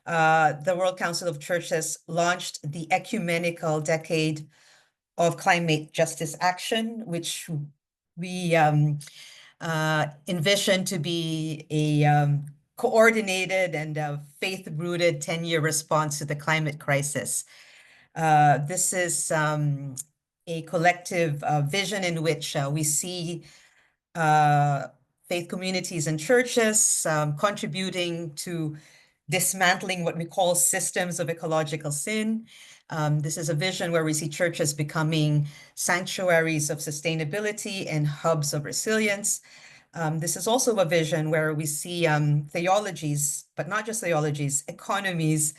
the World Council of Churches launched the Ecumenical Decade of Climate Justice Action, which we envision to be a coordinated and faith-rooted 10-year response to the climate crisis. This is a collective vision in which we see faith communities and churches contributing to dismantling what we call systems of ecological sin. This is a vision where we see churches becoming sanctuaries of sustainability and hubs of resilience. This is also a vision where we see theologies, but not just theologies, economies,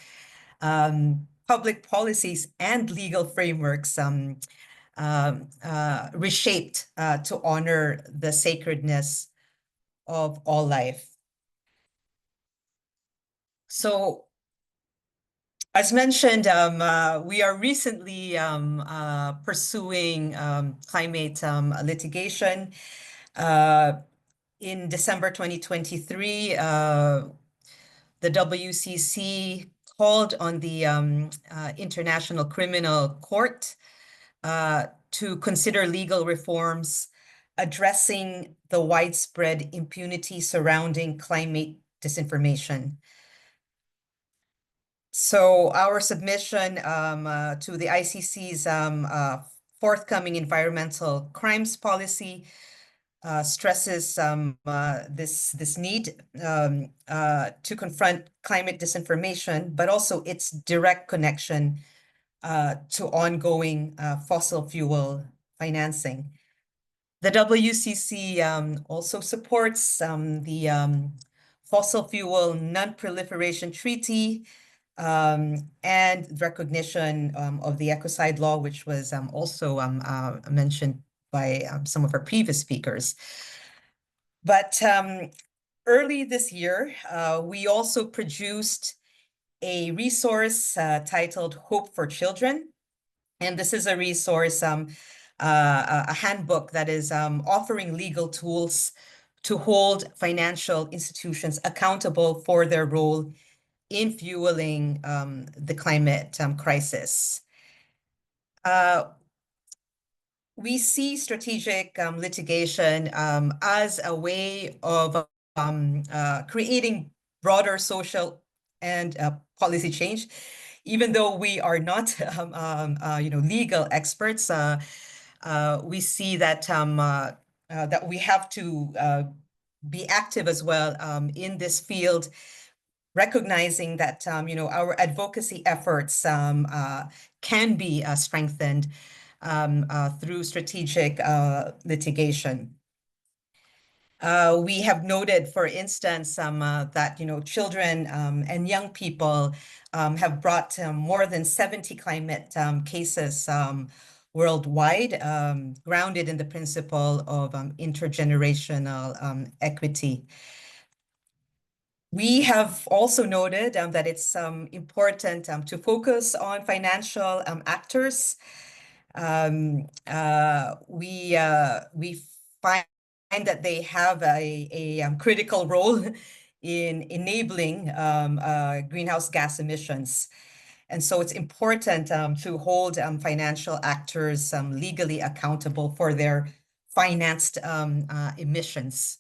public policies, and legal frameworks reshaped to honor the sacredness of all life. So, as mentioned, we are recently pursuing climate litigation. In December 2023, the WCC called on the International Criminal Court to consider legal reforms addressing the widespread impunity surrounding climate disinformation. So our submission to the ICC's forthcoming environmental crimes policy stresses this need to confront climate disinformation, but also its direct connection to ongoing fossil fuel financing. The WCC also supports the Fossil Fuel Non-Proliferation Treaty and recognition of the ecocide law, which was also mentioned by some of our previous speakers. But early this year, we also produced a resource titled Hope for Children. And this is a resource, a handbook that is offering legal tools to hold financial institutions accountable for their role in fueling the climate crisis. We see strategic litigation as a way of creating broader social and policy change. Even though we are not, legal experts, we see that that we have to be active as well in this field, recognizing that our advocacy efforts can be strengthened through strategic litigation. We have noted, for instance, that children and young people have brought more than 70 climate cases worldwide, grounded in the principle of intergenerational equity. We have also noted that it's important to focus on financial actors. We find that they have a critical role in enabling greenhouse gas emissions. And so it's important to hold financial actors legally accountable for their financed emissions.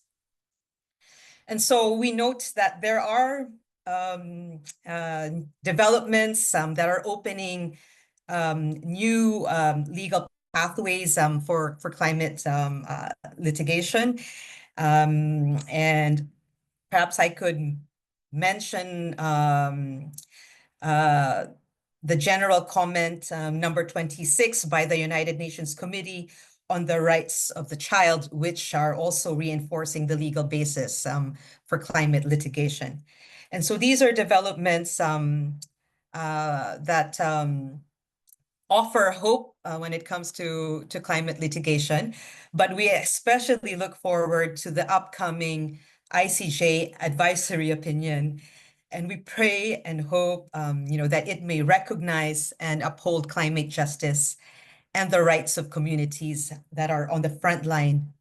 And so we note that there are developments that are opening new legal pathways for climate litigation. And perhaps I could mention the general comment number 26 by the United Nations Committee on the Rights of the Child, which are also reinforcing the legal basis for climate litigation. And so these are developments that offer hope when it comes to climate litigation, but we especially look forward to the upcoming ICJ advisory opinion. And we pray and hope that it may recognize and uphold climate justice and the rights of communities that are on the front line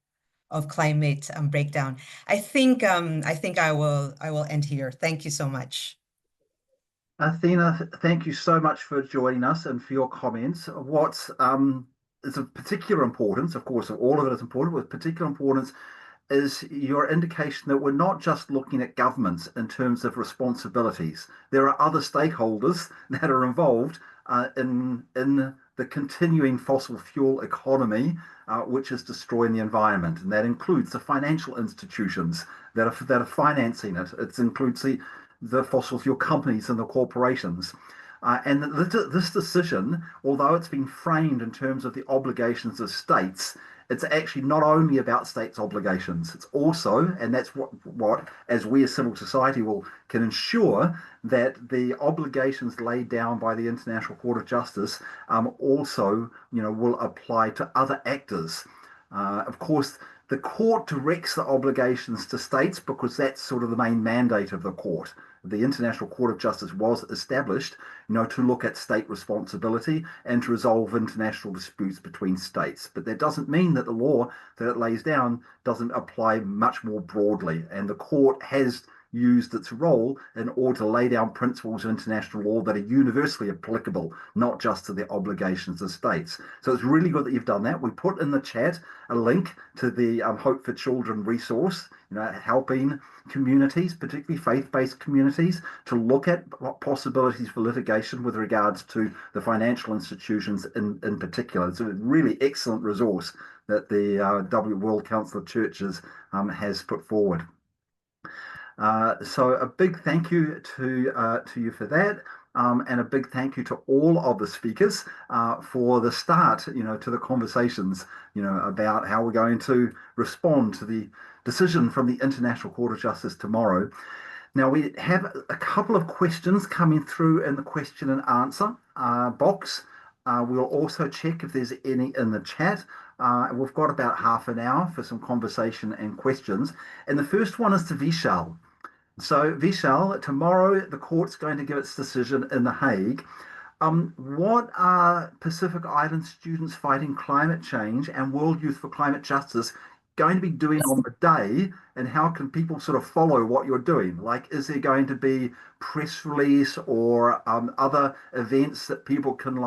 of climate breakdown. I think I will end here. Thank you so much. Athena, thank you so much for joining us and for your comments. What is of particular importance, of course, all of it is important, with particular importance is your indication that we're not just looking at governments in terms of responsibilities. There are other stakeholders that are involved in the continuing fossil fuel economy, which is destroying the environment, and that includes the financial institutions that are financing it. It includes the fossil fuel companies and the corporations. And this decision, although it's been framed in terms of the obligations of states, it's actually not only about states' obligations. It's also, and that's what as we as civil society can ensure that the obligations laid down by the International Court of Justice also, will apply to other actors. Of course, the court directs the obligations to states because that's sort of the main mandate of the court. The International Court of Justice was established, to look at state responsibility and to resolve international disputes between states. But that doesn't mean that the law that it lays down doesn't apply much more broadly. And the court has, used its role in order to lay down principles of international law that are universally applicable, not just to the obligations of states. So it's really good that you've done that. We put in the chat a link to the Hope for Children resource, helping communities, particularly faith-based communities, to look at what possibilities for litigation with regards to the financial institutions in particular. It's a really excellent resource that the World Council of Churches has put forward. So a big thank you to you for that. And a big thank you to all of the speakers for the start, to the conversations, about how we're going to respond to the decision from the International Court of Justice tomorrow. Now, we have a couple of questions coming through in the question and answer box. We'll also check if there's any in the chat. We've got about half an hour for some conversation and questions. And the first one is to Vishal. So, Vishal, tomorrow the court's going to give its decision in The Hague. What are Pacific Island students fighting climate change and World Youth for Climate Justice going to be doing on the day, and how can people sort of follow what you're doing? Like, is there going to be press release or other events that people can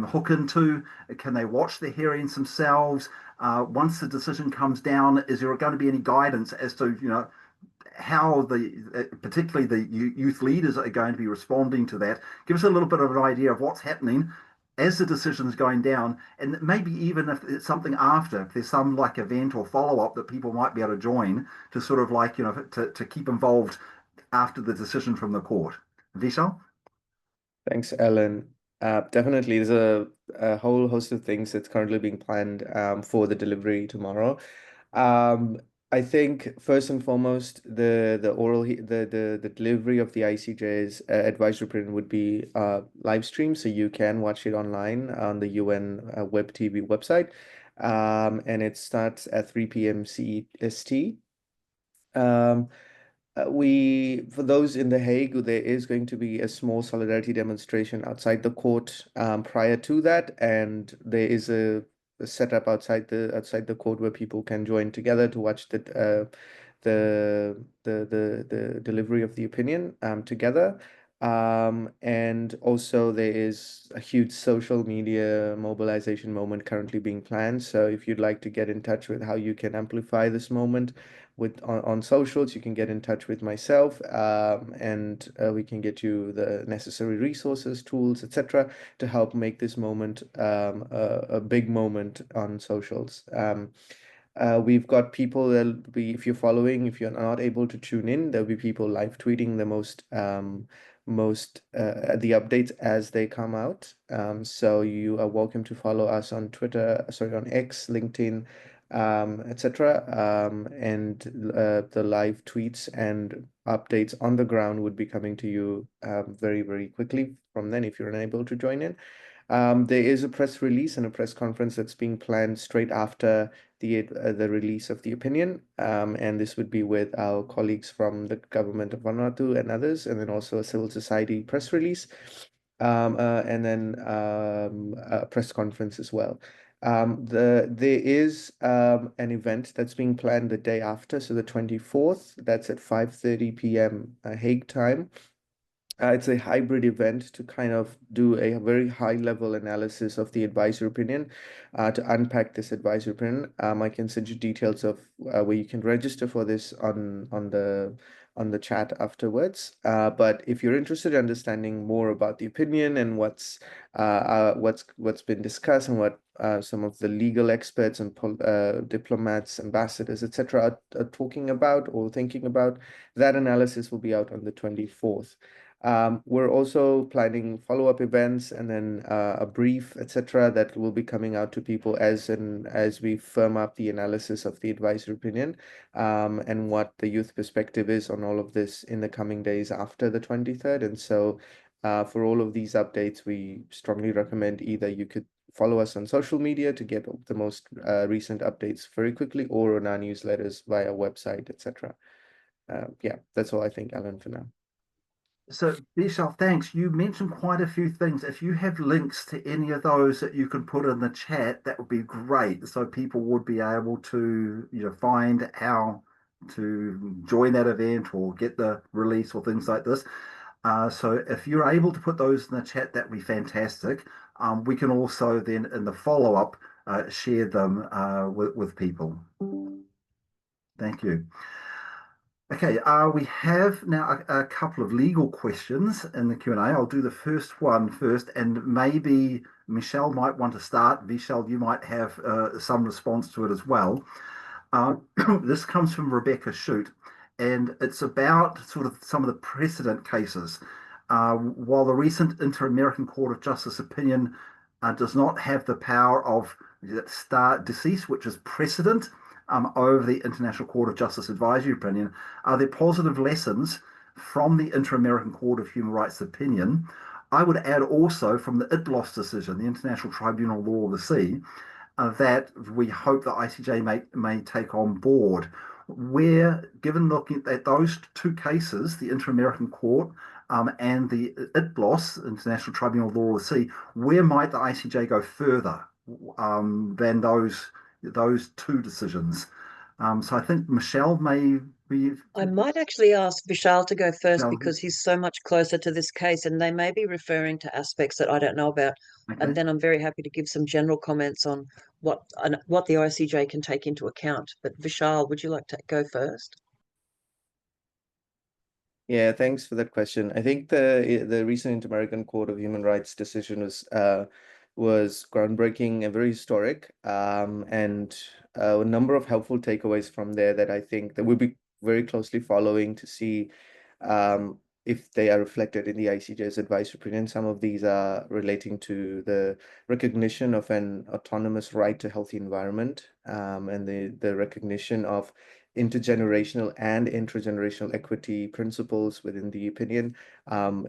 hook into? Can they watch the hearings themselves? Once the decision comes down, is there going to be any guidance as to, how particularly the youth leaders are going to be responding to that? Give us a little bit of an idea of what's happening as the decision's going down, and maybe even if it's something after, if there's some event or follow-up that people might be able to join to sort of to keep involved after the decision from the court. Vishal? Thanks, Alan. Definitely, there's a whole host of things that's currently being planned for the delivery tomorrow. I think first and foremost, the delivery of the ICJ's advisory opinion would be live stream, so you can watch it online on the UN Web TV website, and it starts at 3 p.m. CEST. For those in The Hague, there is going to be a small solidarity demonstration outside the court prior to that, and there is a setup outside the court where people can join together to watch the delivery of the opinion together. And also there is a huge social media mobilization moment currently being planned. So if you'd like to get in touch with how you can amplify this moment on socials, you can get in touch with myself, and we can get you the necessary resources, tools, etc., to help make this moment a big moment on socials. We've got people that'll be, if you're not able to tune in, there'll be people live tweeting the updates as they come out. So you are welcome to follow us on on X, LinkedIn, etc. And the live tweets and updates on the ground would be coming to you very, very quickly from then if you're unable to join in. There is a press release and a press conference that's being planned straight after the release of the opinion, and this would be with our colleagues from the government of Vanuatu and others, and then also a civil society press release, and then a press conference as well. There is an event that's being planned the day after, so the 24th. That's at 5:30 p.m. Hague time. It's a hybrid event to kind of do a very high-level analysis of the advisory opinion, to unpack this advisory opinion. I can send you details of where you can register for this on the chat afterwards. But if you're interested in understanding more about the opinion and what's been discussed and what some of the legal experts and diplomats, ambassadors, etc., are talking about or thinking about, that analysis will be out on the 24th. We're also planning follow-up events and then a brief, etc., that will be coming out to people as we firm up the analysis of the advisory opinion, and what the youth perspective is on all of this in the coming days after the 23rd. And so for all of these updates, we strongly recommend either you could follow us on social media to get the most recent updates very quickly, or on our newsletters via website, etc. Yeah, that's all I think, Alan, for now. So, Vishal, thanks. You mentioned quite a few things. If you have links to any of those that you can put in the chat, that would be great. So people would be able to, find how join that event or get the release or things like this. So if you're able to put those in the chat, that'd be fantastic. We can also then in the follow-up share them with people. Thank you. Okay, we have now a couple of legal questions in the Q&A. I'll do the first one first, and maybe Michelle might want to start. Vishal, you might have some response to it as well. This comes from Rebecca Shute, and it's about sort of some of the precedent cases. While the recent Inter-American Court of Justice opinion does not have the power of stare decisis, which is precedent, over the International Court of Justice advisory opinion, are there positive lessons from the Inter-American Court of Human Rights opinion? I would add also from the ITLOS decision, the International Tribunal Law of the Sea, that we hope the ICJ may take on board. Where, given looking at those two cases, the Inter-American Court and the ITLOS, International Tribunal Law of the Sea, where might the ICJ go further than those two decisions? So I think Michelle may be. I might actually ask Vishal to go first Michelle, because he's so much closer to this case, and they may be referring to aspects that I don't know about. okay. And then I'm very happy to give some general comments on what the ICJ can take into account. But Vishal, would you like to go first? Yeah, thanks for that question. I think the recent Inter-American Court of Human Rights decision was groundbreaking and very historic, and a number of helpful takeaways from there that I think that we'll be very closely following to see if they are reflected in the ICJ's advisory opinion. Some of these are relating to the recognition of an autonomous right to healthy environment, and the recognition of intergenerational and intragenerational equity principles within the opinion.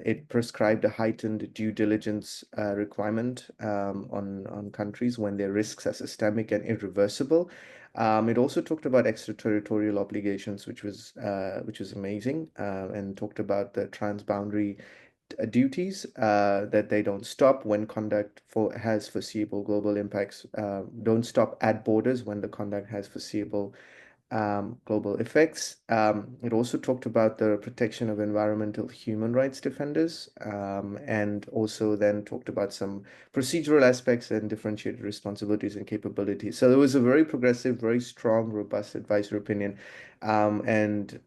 It prescribed a heightened due diligence requirement on countries when their risks are systemic and irreversible. It also talked about extraterritorial obligations, which was amazing, and talked about the transboundary duties that they don't stop when conduct has foreseeable global impacts, don't stop at borders when the conduct has foreseeable global effects. It also talked about the protection of environmental human rights defenders, and also then talked about some procedural aspects and differentiated responsibilities and capabilities. So it was a very progressive, very strong, robust advisory opinion, and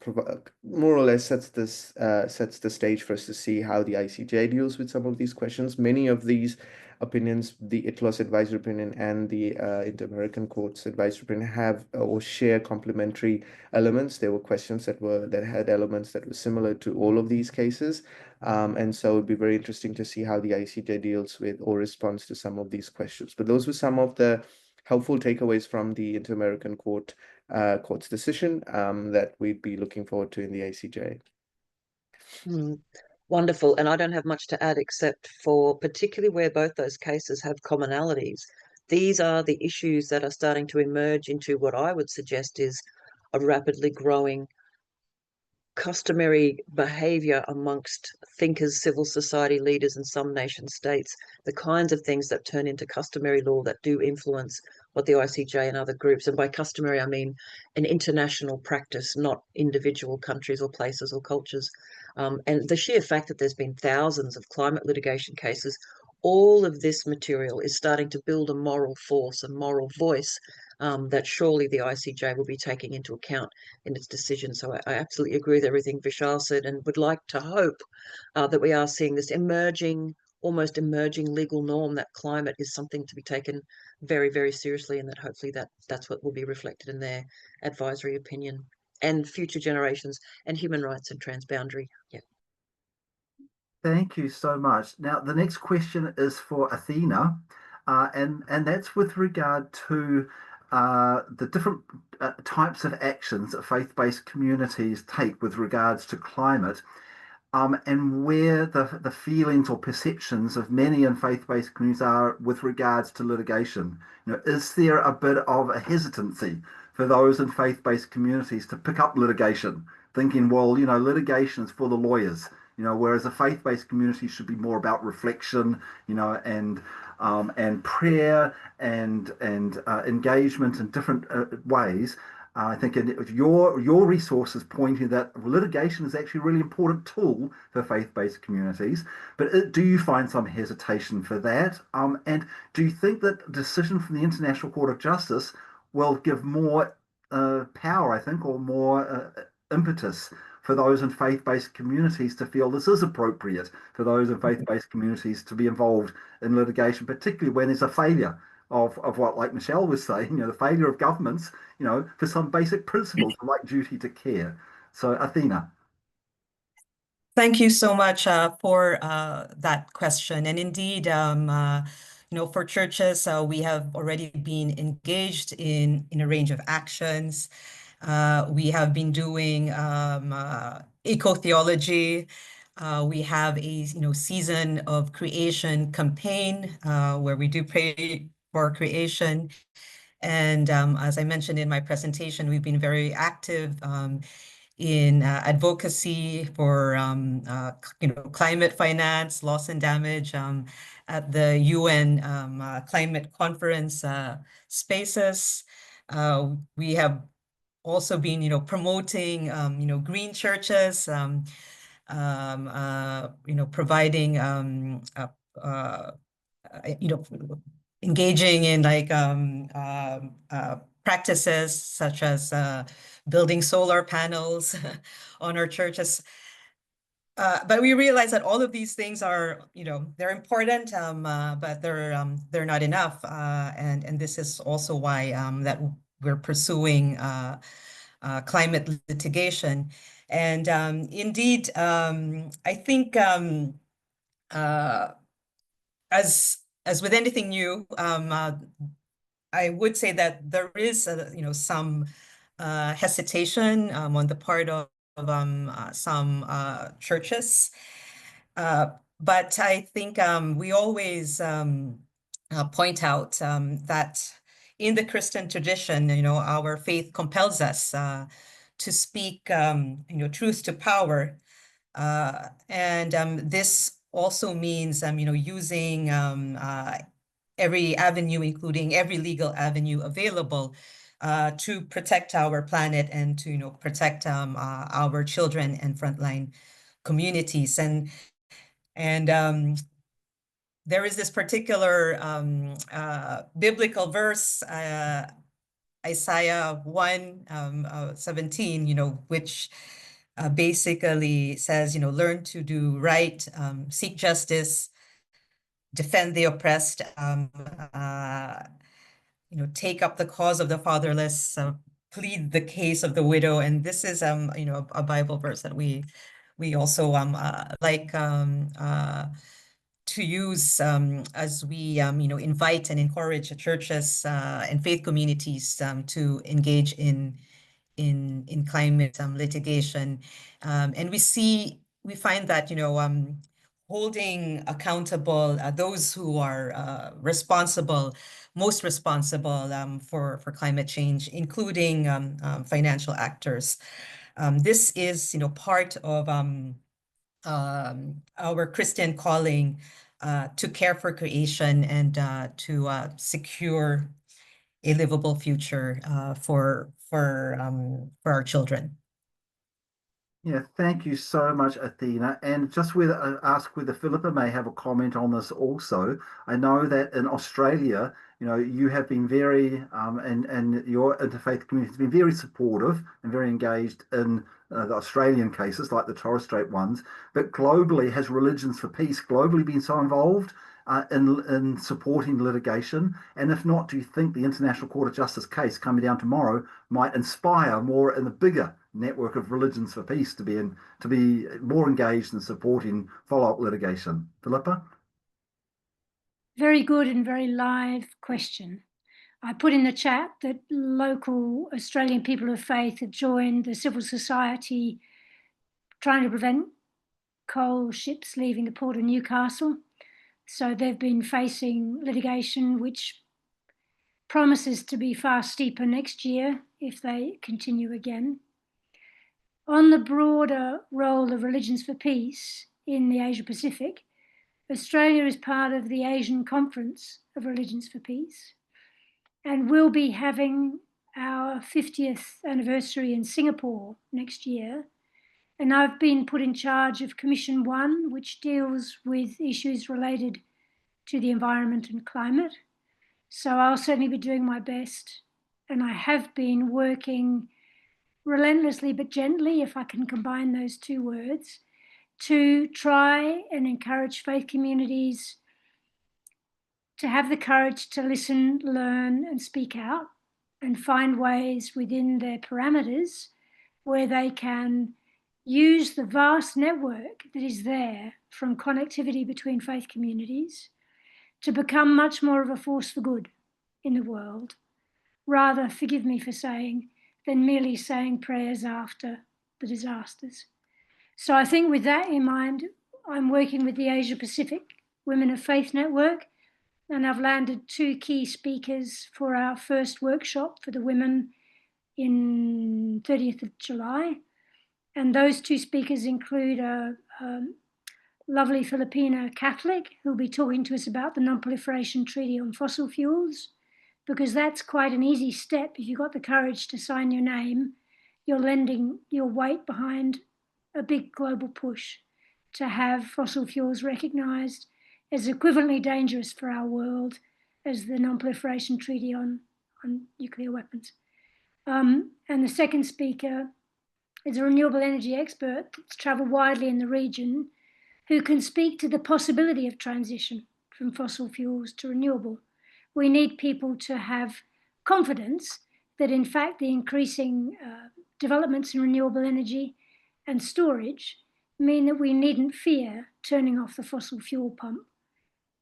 more or less sets the stage for us to see how the ICJ deals with some of these questions. Many of these opinions, the ITLOS advisory opinion and the Inter-American Court's advisory opinion have or share complementary elements. There were questions that had elements that were similar to all of these cases. And so it'd be very interesting to see how the ICJ deals with or responds to some of these questions. But those were some of the helpful takeaways from the Inter-American Court's decision that we'd be looking forward to in the ICJ. Wonderful. And I don't have much to add except for particularly where both those cases have commonalities. These are the issues that are starting to emerge into what I would suggest is a rapidly growing customary behavior amongst thinkers, civil society leaders, and some nation states, the kinds of things that turn into customary law that do influence what the ICJ and other groups, and by customary I mean an international practice, not individual countries or places or cultures. And the sheer fact that there's been thousands of climate litigation cases, all of this material is starting to build a moral force, a moral voice that surely the ICJ will be taking into account in its decision. So I absolutely agree with everything Vishal said, and would like to hope that we are seeing this almost emerging legal norm that climate is something to be taken very, very seriously, and that hopefully that's what will be reflected in their advisory opinion and future generations and human rights and transboundary. Yeah. Thank you so much. Now, the next question is for Athena, and that's with regard to the different types of actions that faith-based communities take with regards to climate, and where the feelings or perceptions of many in faith-based communities are with regards to litigation. Is there a bit of a hesitancy for those in faith-based communities to pick up litigation, thinking, well, litigation is for the lawyers, whereas a faith-based community should be more about reflection, and prayer and engagement in different ways. I think your resources pointing that litigation is actually a really important tool for faith-based communities. But do you find some hesitation for that? And do you think that decision from the International Court of Justice will give more power, I think, or more impetus for those in faith-based communities to feel this is appropriate for those in faith-based communities to be involved in litigation, particularly when there's a failure of what, like Michelle was saying, the failure of governments, for some basic principles like duty to care. So, Athena. Thank you so much for that question. And indeed, for churches, we have already been engaged in a range of actions. We have been doing eco-theology. We have a season of creation campaign where we do pray for creation. And as I mentioned in my presentation, we've been very active in advocacy for climate finance, loss and damage at the UN climate conference spaces. We have also been promoting green churches, providing engaging in practices such as building solar panels on our churches. But we realize that all of these things are, they're important, but they're not enough. And this is also why that we're pursuing climate litigation. And indeed, I think as with anything new, I would say that there is, some hesitation on the part of some churches. But I think we always point out that in the Christian tradition, our faith compels us to speak, truth to power. And this also means, using every avenue, including every legal avenue available to protect our planet and to protect our children and frontline communities. And there is this particular biblical verse, Isaiah 1:17, which basically says, learn to do right, seek justice, defend the oppressed, take up the cause of the fatherless, plead the case of the widow. And this is, a Bible verse that we also like to use as we, invite and encourage churches and faith communities to engage in climate litigation. And we find that, holding accountable those who are most responsible for climate change, including financial actors. This is, part of our Christian calling to care for creation and to secure a livable future for our children. Yeah, thank you so much, Athena. And just ask whether Philippa may have a comment on this also. I know that in Australia, you have been very, and your interfaith community has been very supportive and very engaged in the Australian cases, like the Torres Strait ones. But globally, has Religions for Peace globally been so involved in supporting litigation? And if not, do you think the International Court of Justice case coming down tomorrow might inspire more in the bigger network of Religions for Peace to be more engaged in supporting follow-up litigation? Philippa? Very good and very live question. I put in the chat that local Australian people of faith had joined the civil society trying to prevent coal ships leaving the port of Newcastle. So they've been facing litigation, which promises to be far steeper next year if they continue again. On the broader role of Religions for Peace in the Asia Pacific, Australia is part of the Asian Conference of Religions for Peace and will be having our 50th anniversary in Singapore next year. And I've been put in charge of Commission 1, which deals with issues related to the environment and climate. So I'll certainly be doing my best. And I have been working relentlessly but gently, if I can combine those two words, to try and encourage faith communities to have the courage to listen, learn, and speak out, and find ways within their parameters where they can use the vast network that is there from connectivity between faith communities to become much more of a force for good in the world, rather, forgive me for saying, than merely saying prayers after the disasters. So I think with that in mind, I'm working with the Asia Pacific Women of Faith Network, and I've landed 2 key speakers for our first workshop for the women in 30th of July. And those 2 speakers include a lovely Filipina Catholic who'll be talking to us about the Non-Proliferation Treaty on Fossil Fuels, because that's quite an easy step. If you've got the courage to sign your name, you're lending your weight behind a big global push to have fossil fuels recognised as equivalently dangerous for our world as the Non-Proliferation Treaty on nuclear weapons. And the second speaker is a renewable energy expert that's travelled widely in the region who can speak to the possibility of transition from fossil fuels to renewable. We need people to have confidence that in fact the increasing developments in renewable energy and storage mean that we needn't fear turning off the fossil fuel pump.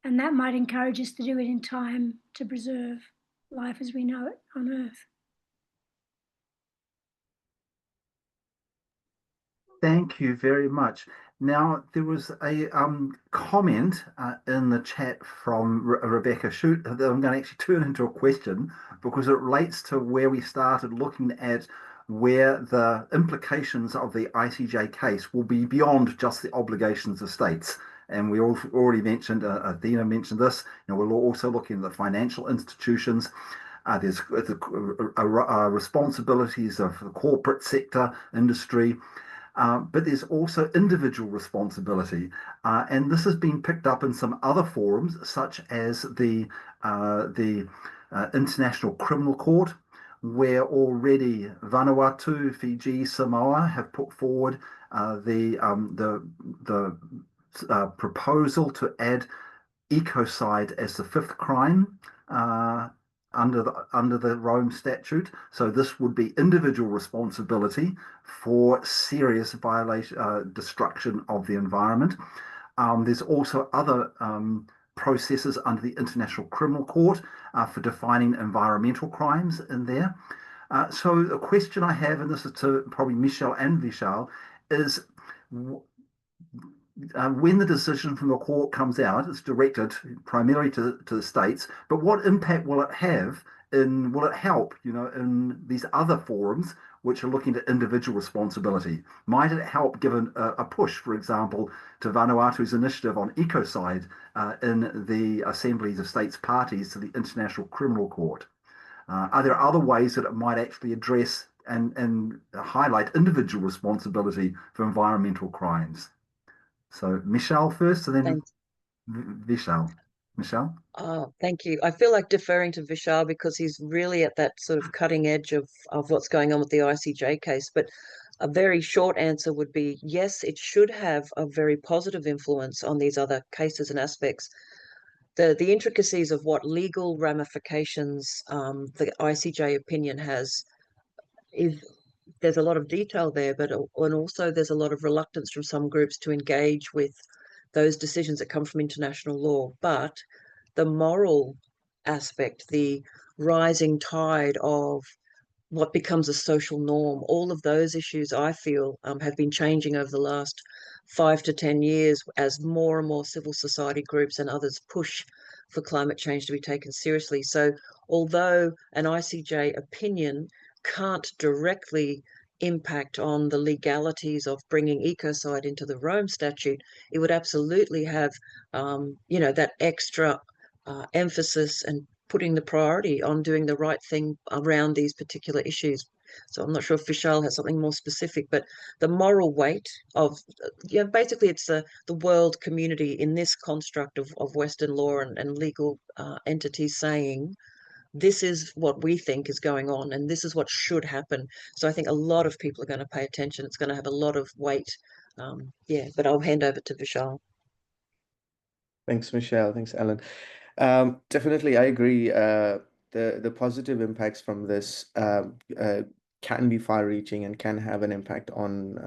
And that might encourage us to do it in time to preserve life as we know it on Earth. Thank you very much. Now, there was a comment in the chat from Rebecca Shute that I'm going to actually turn into a question because it relates to where we started looking at where the implications of the ICJ case will be beyond just the obligations of states. And we already mentioned, Athena mentioned this, we're also looking at the financial institutions. There's responsibilities of the corporate sector, industry, but there's also individual responsibility. And this has been picked up in some other forums, such as the International Criminal Court, where already Vanuatu, Fiji, Samoa have put forward the proposal to add ecocide as the 5th crime under the Rome Statute. So this would be individual responsibility for serious violation, destruction of the environment. There's also other processes under the International Criminal Court for defining environmental crimes in there. So the question I have, and this is to probably Michelle and Vishal, is when the decision from the court comes out, it's directed primarily to the states, but what impact will it have will it help, in these other forums which are looking at individual responsibility? Might it help give a push, for example, to Vanuatu's initiative on ecocide in the assemblies of states parties to the International Criminal Court? Are there other ways that it might actually address and highlight individual responsibility for environmental crimes? So Michelle first, and then Vishal. Michelle? Oh, thank you. I feel like deferring to Vishal because he's really at that sort of cutting edge of what's going on with the ICJ case. But a very short answer would be yes, it should have a very positive influence on these other cases and aspects. The intricacies of what legal ramifications the ICJ opinion has is there's a lot of detail there, and also there's a lot of reluctance from some groups to engage with those decisions that come from international law. But the moral aspect, the rising tide of what becomes a social norm, all of those issues I feel have been changing over the last 5 to 10 years as more and more civil society groups and others push for climate change to be taken seriously. So although an ICJ opinion can't directly impact on the legalities of bringing ecocide into the Rome Statute, it would absolutely have, that extra emphasis and putting the priority on doing the right thing around these particular issues. So I'm not sure if Vishal has something more specific, but the moral weight of, basically it's the world community in this construct of Western law and legal entities saying, this is what we think is going on and this is what should happen. So I think a lot of people are going to pay attention. It's going to have a lot of weight. But I'll hand over to Vishal. Thanks, Michelle. Thanks, Ellen. Definitely, I agree. The positive impacts from this can be far-reaching and can have an impact on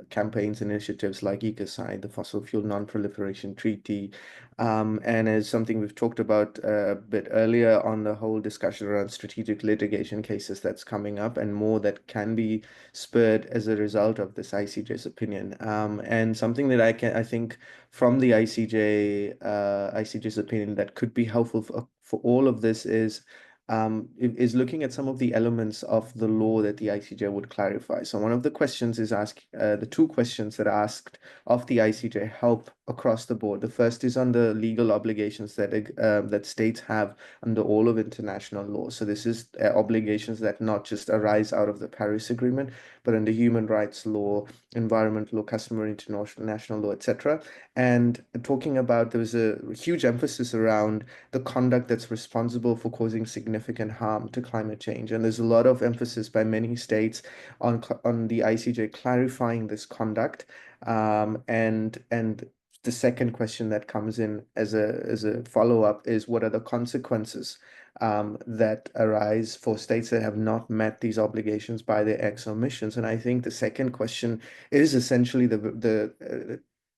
campaigns and initiatives like Ecocide, the Fossil Fuel Non-Proliferation Treaty, and as something we've talked about a bit earlier on the whole discussion around strategic litigation cases that's coming up, and more that can be spurred as a result of this ICJ's opinion. And something that I think from the ICJ's opinion that could be helpful for all of this is looking at some of the elements of the law that the ICJ would clarify. So one of the questions is the two questions that are asked of the ICJ help across the board. The first is on the legal obligations that states have under all of international law. So this is obligations that not just arise out of the Paris Agreement, but under human rights law, environmental law, customary international law, etc. And talking about, there was a huge emphasis around the conduct that's responsible for causing significant harm to climate change. And there's a lot of emphasis by many states on the ICJ clarifying this conduct. And the second question that comes in as a follow-up is, what are the consequences that arise for states that have not met these obligations by their acts or omissions? And I think the second question is essentially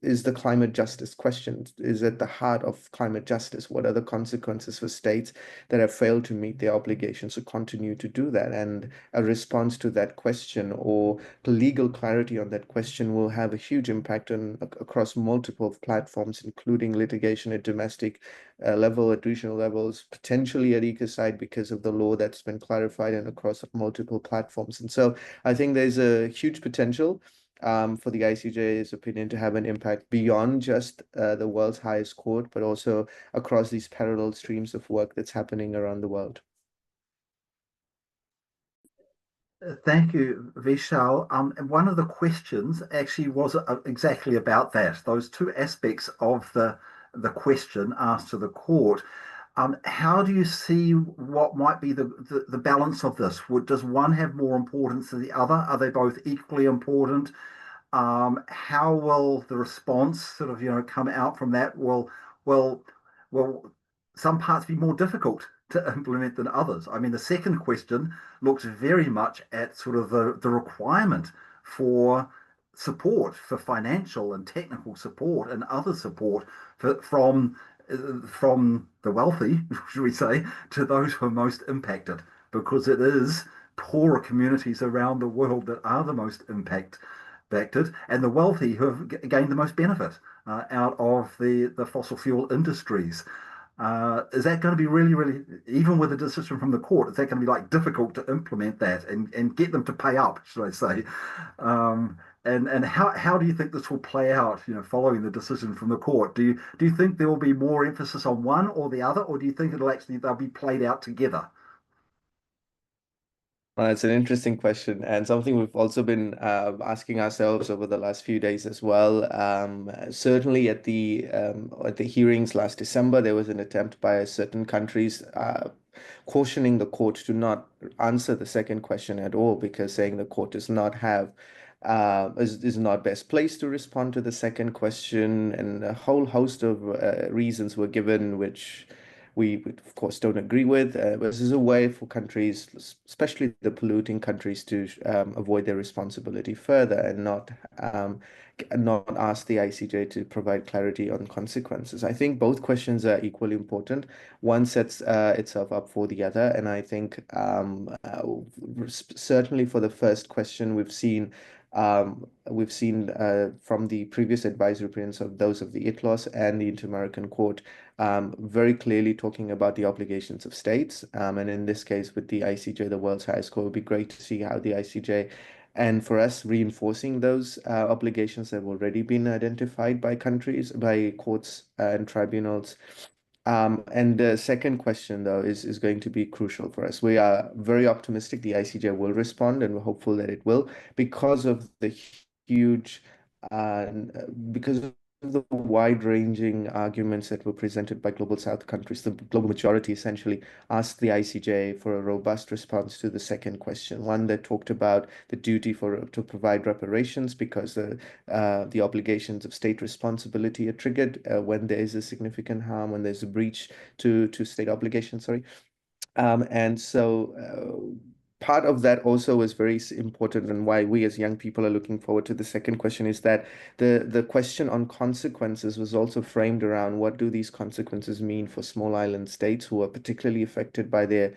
is the climate justice question, is at the heart of climate justice. What are the consequences for states that have failed to meet their obligations to continue to do that? And a response to that question, or legal clarity on that question, will have a huge impact across multiple platforms, including litigation at domestic level, at regional levels, potentially at Ecocide because of the law that's been clarified, and across multiple platforms. And so I think there's a huge potential for the ICJ's opinion to have an impact beyond just the world's highest court, but also across these parallel streams of work that's happening around the world. Thank you, Vishal. One of the questions actually was exactly about that, those two aspects of the question asked to the court. How do you see what might be the balance of this? Does one have more importance than the other? Are they both equally important? How will the response sort of come out from that? Will some parts be more difficult to implement than others? I mean, the second question looks very much at sort of the requirement for support, for financial and technical support and other support from the wealthy, should we say, to those who are most impacted, because it is poorer communities around the world that are the most impacted, and the wealthy who have gained the most benefit out of the fossil fuel industries. Is that going to be really, really, even with a decision from the court, is that going to be like difficult to implement that and get them to pay up, should I say? And how do you think this will play out, following the decision from the court? Do you think there will be more emphasis on one or the other, or do you think they'll be played out together? It's an interesting question, and something we've also been asking ourselves over the last few days as well. Certainly at the hearings last December, there was an attempt by certain countries cautioning the court to not answer the second question at all, because saying the court does not have is not best placed to respond to the second question, and a whole host of reasons were given, which we of course don't agree with. This is a way for countries, especially the polluting countries, to avoid their responsibility further and not ask the ICJ to provide clarity on consequences. I think both questions are equally important. One sets itself up for the other, and I think certainly for the first question, we've seen from the previous advisory opinions of those of the ITLOS and the Inter-American Court, very clearly talking about the obligations of states. And in this case, with the ICJ, the world's highest court, it would be great to see how the ICJ, and for us, reinforcing those obligations that have already been identified by countries, by courts and tribunals, And the second question, though, is going to be crucial for us. We are very optimistic the ICJ will respond, and we're hopeful that it will, because of the huge, because of the wide-ranging arguments that were presented by Global South countries. The global majority essentially asked the ICJ for a robust response to the second question, one that talked about the duty to provide reparations because the obligations of state responsibility are triggered when there is a significant harm, when there's a breach to state obligations, sorry. And so part of that also is very important, and why we as young people are looking forward to the second question is that the question on consequences was also framed around what do these consequences mean for small island states who are particularly affected by the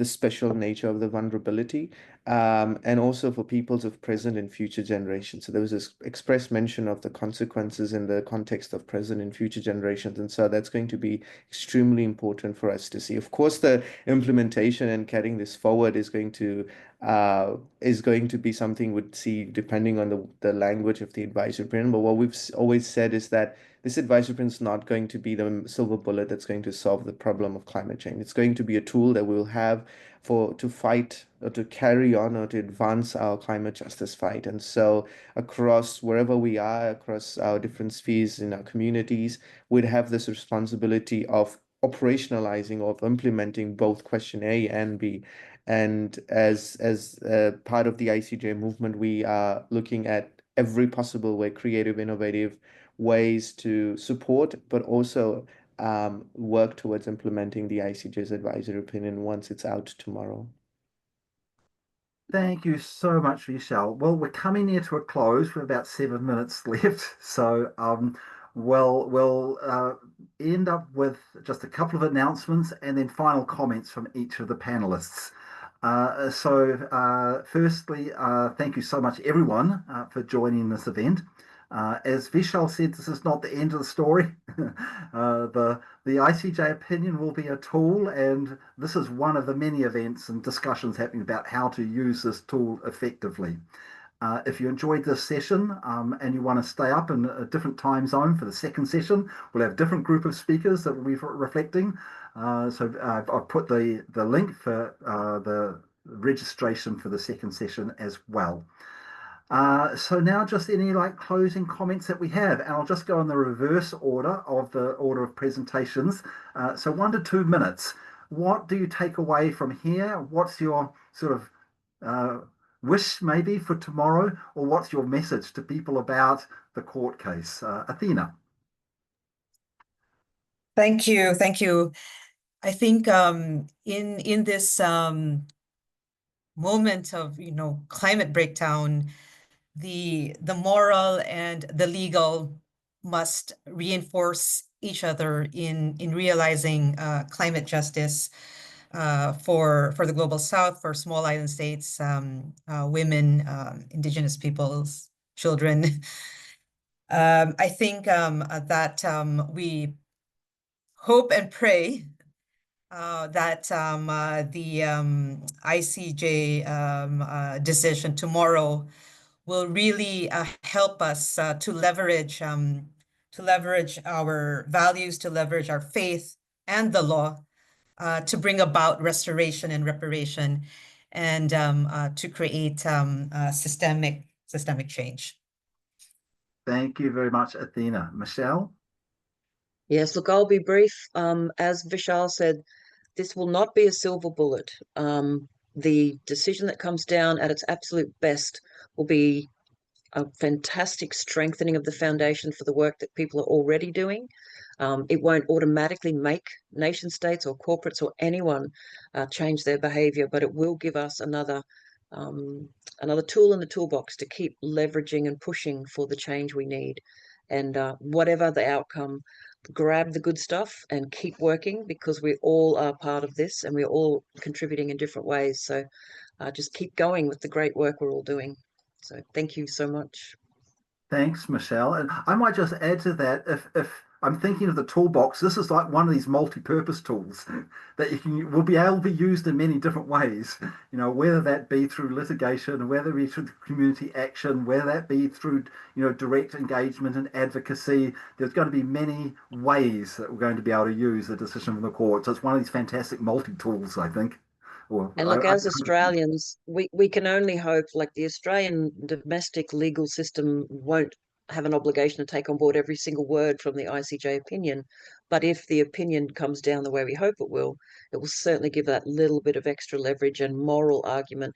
special nature of the vulnerability, and also for peoples of present and future generations. So there was this express mention of the consequences in the context of present and future generations. And so that's going to be extremely important for us to see. Of course, the implementation and carrying this forward is going to be something we'd see depending on the language of the advisory opinion. But what we've always said is that this advisory opinion is not going to be the silver bullet that's going to solve the problem of climate change. It's going to be a tool that we'll have to fight or to carry on or to advance our climate justice fight. And so across wherever we are, across our different spheres in our communities, we'd have this responsibility of operationalizing, of implementing both question A and B. And as part of the ICJ movement, we are looking at every possible way, creative, innovative ways to support, but also work towards implementing the ICJ's advisory opinion once it's out tomorrow. Thank you so much, Vishal. Well, we're coming near to a close. We're about 7 minutes left. So we'll end up with just a couple of announcements and then final comments from each of the panelists. Firstly, thank you so much, everyone, for joining this event. As Vishal said, this is not the end of the story. The ICJ opinion will be a tool, and this is one of the many events and discussions happening about how to use this tool effectively. If you enjoyed this session and you want to stay up in a different time zone for the second session, we'll have a different group of speakers that will be reflecting. I've put the link for the registration for the second session as well. So now just any closing comments that we have, and I'll just go in the reverse order of the order of presentations. So 1 to 2 minutes. What do you take away from here? What's your sort of wish maybe for tomorrow, or what's your message to people about the court case? Athena. Thank you. Thank you. I think in this moment of climate breakdown, the moral and the legal must reinforce each other in realizing climate justice for the global South, for small island states, women, indigenous peoples, children. I think that we hope and pray that the ICJ decision tomorrow will really help us to leverage our values, to leverage our faith and the law to bring about restoration and reparation, and to create systemic change. Thank you very much, Athena. Michelle? Yes, look, I'll be brief. As Vishal said, this will not be a silver bullet. The decision that comes down at its absolute best will be a fantastic strengthening of the foundation for the work that people are already doing. It won't automatically make nation states or corporates or anyone change their behavior, but it will give us another tool in the toolbox to keep leveraging and pushing for the change we need. And whatever the outcome, grab the good stuff and keep working, because we all are part of this and we're all contributing in different ways. So just keep going with the great work we're all doing. So thank you so much. Thanks, Michelle. And I might just add to that, if I'm thinking of the toolbox. This is like one of these multi-purpose tools that will be able to be used in many different ways. Whether that be through litigation, whether it be through community action, whether that be through direct engagement and advocacy. There's going to be many ways that we're going to be able to use the decision from the court. So it's one of these fantastic multi-tools, I think. And look, as Australians, we can only hope, like, the Australian domestic legal system won't have an obligation to take on board every single word from the ICJ opinion. But if the opinion comes down the way we hope it will certainly give that little bit of extra leverage and moral argument.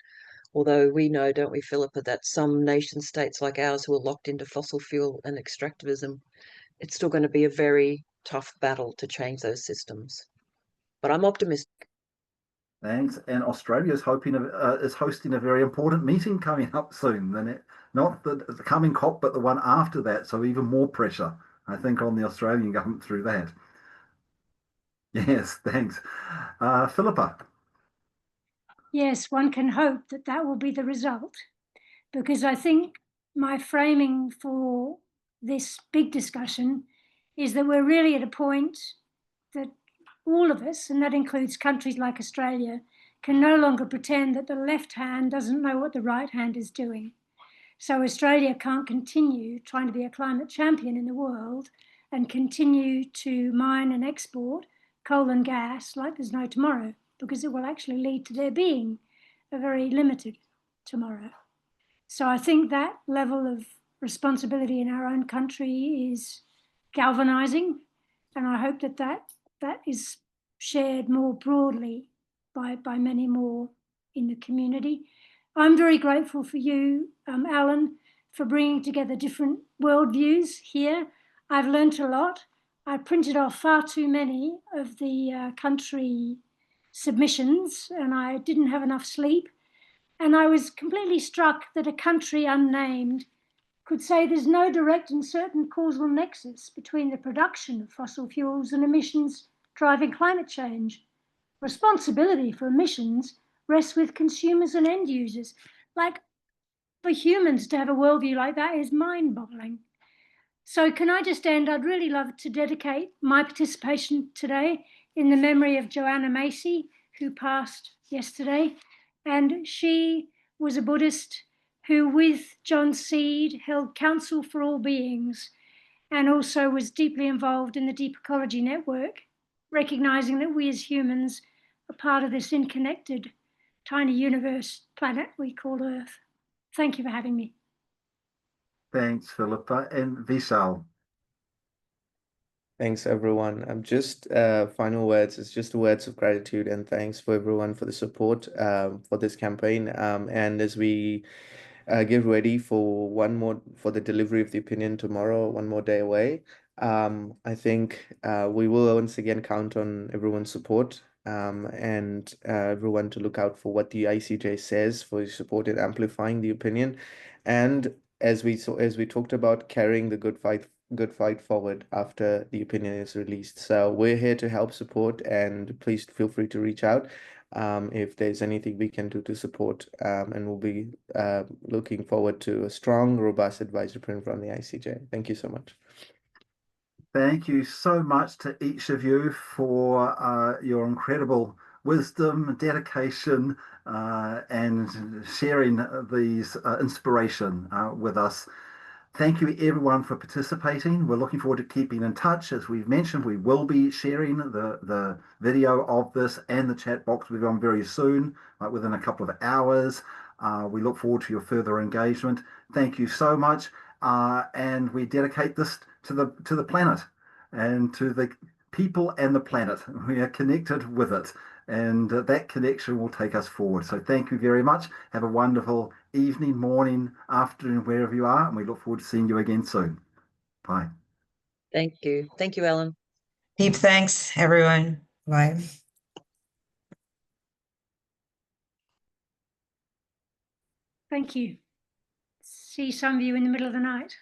Although we know, don't we, Philippa, that some nation states like ours who are locked into fossil fuel and extractivism, it's still going to be a very tough battle to change those systems. But I'm optimistic. Thanks. And Australia is hosting a very important meeting coming up soon. Not the coming COP, but the one after that. So even more pressure, I think, on the Australian government through that. Yes, thanks. Philippa. Yes, one can hope that that will be the result, because I think my framing for this big discussion is that we're really at a point that all of us, and that includes countries like Australia, can no longer pretend that the left hand doesn't know what the right hand is doing. So Australia can't continue trying to be a climate champion in the world and continue to mine and export coal and gas like there's no tomorrow, because it will actually lead to there being a very limited tomorrow. So I think that level of responsibility in our own country is galvanizing, and I hope that that is shared more broadly by many more in the community. I'm very grateful for you, Alan, for bringing together different worldviews here. I've learnt a lot. I printed off far too many of the country submissions, and I didn't have enough sleep. And I was completely struck that a country unnamed could say there's no direct and certain causal nexus between the production of fossil fuels and emissions driving climate change. Responsibility for emissions rests with consumers and end users. Like, for humans to have a worldview like that is mind-boggling. So can I just end? I'd really love to dedicate my participation today in the memory of Joanna Macy, who passed yesterday. And she was a Buddhist who, with John Seed, held counsel for all beings, and also was deeply involved in the Deep Ecology Network, recognizing that we as humans are part of this interconnected tiny universe planet we call Earth. Thank you for having me. Thanks, Philippa. And Vishal. Thanks, everyone. Just final words. It's just words of gratitude and thanks for everyone for the support for this campaign. And as we get ready for the delivery of the opinion tomorrow, one more day away, I think we will once again count on everyone's support and everyone to look out for what the ICJ says for support in amplifying the opinion, and as we talked about, carrying the good fight forward after the opinion is released. So we're here to help support, and please feel free to reach out if there's anything we can do to support, and we'll be looking forward to a strong, robust advisory opinion from the ICJ. Thank you so much. Thank you so much to each of you for your incredible wisdom, dedication, and sharing these inspiration with us. Thank you, everyone, for participating. We're looking forward to keeping in touch. As we've mentioned, we will be sharing the video of this and the chat box with everyone very soon, within a couple of hours. We look forward to your further engagement. Thank you so much. And we dedicate this to the planet and to the people and the planet. We are connected with it, and that connection will take us forward. So thank you very much. Have a wonderful evening, morning, afternoon, wherever you are, and we look forward to seeing you again soon. Bye. Thank you. Thank you, Alan. Deep thanks, everyone. Bye. Thank you. See some of you in the middle of the night.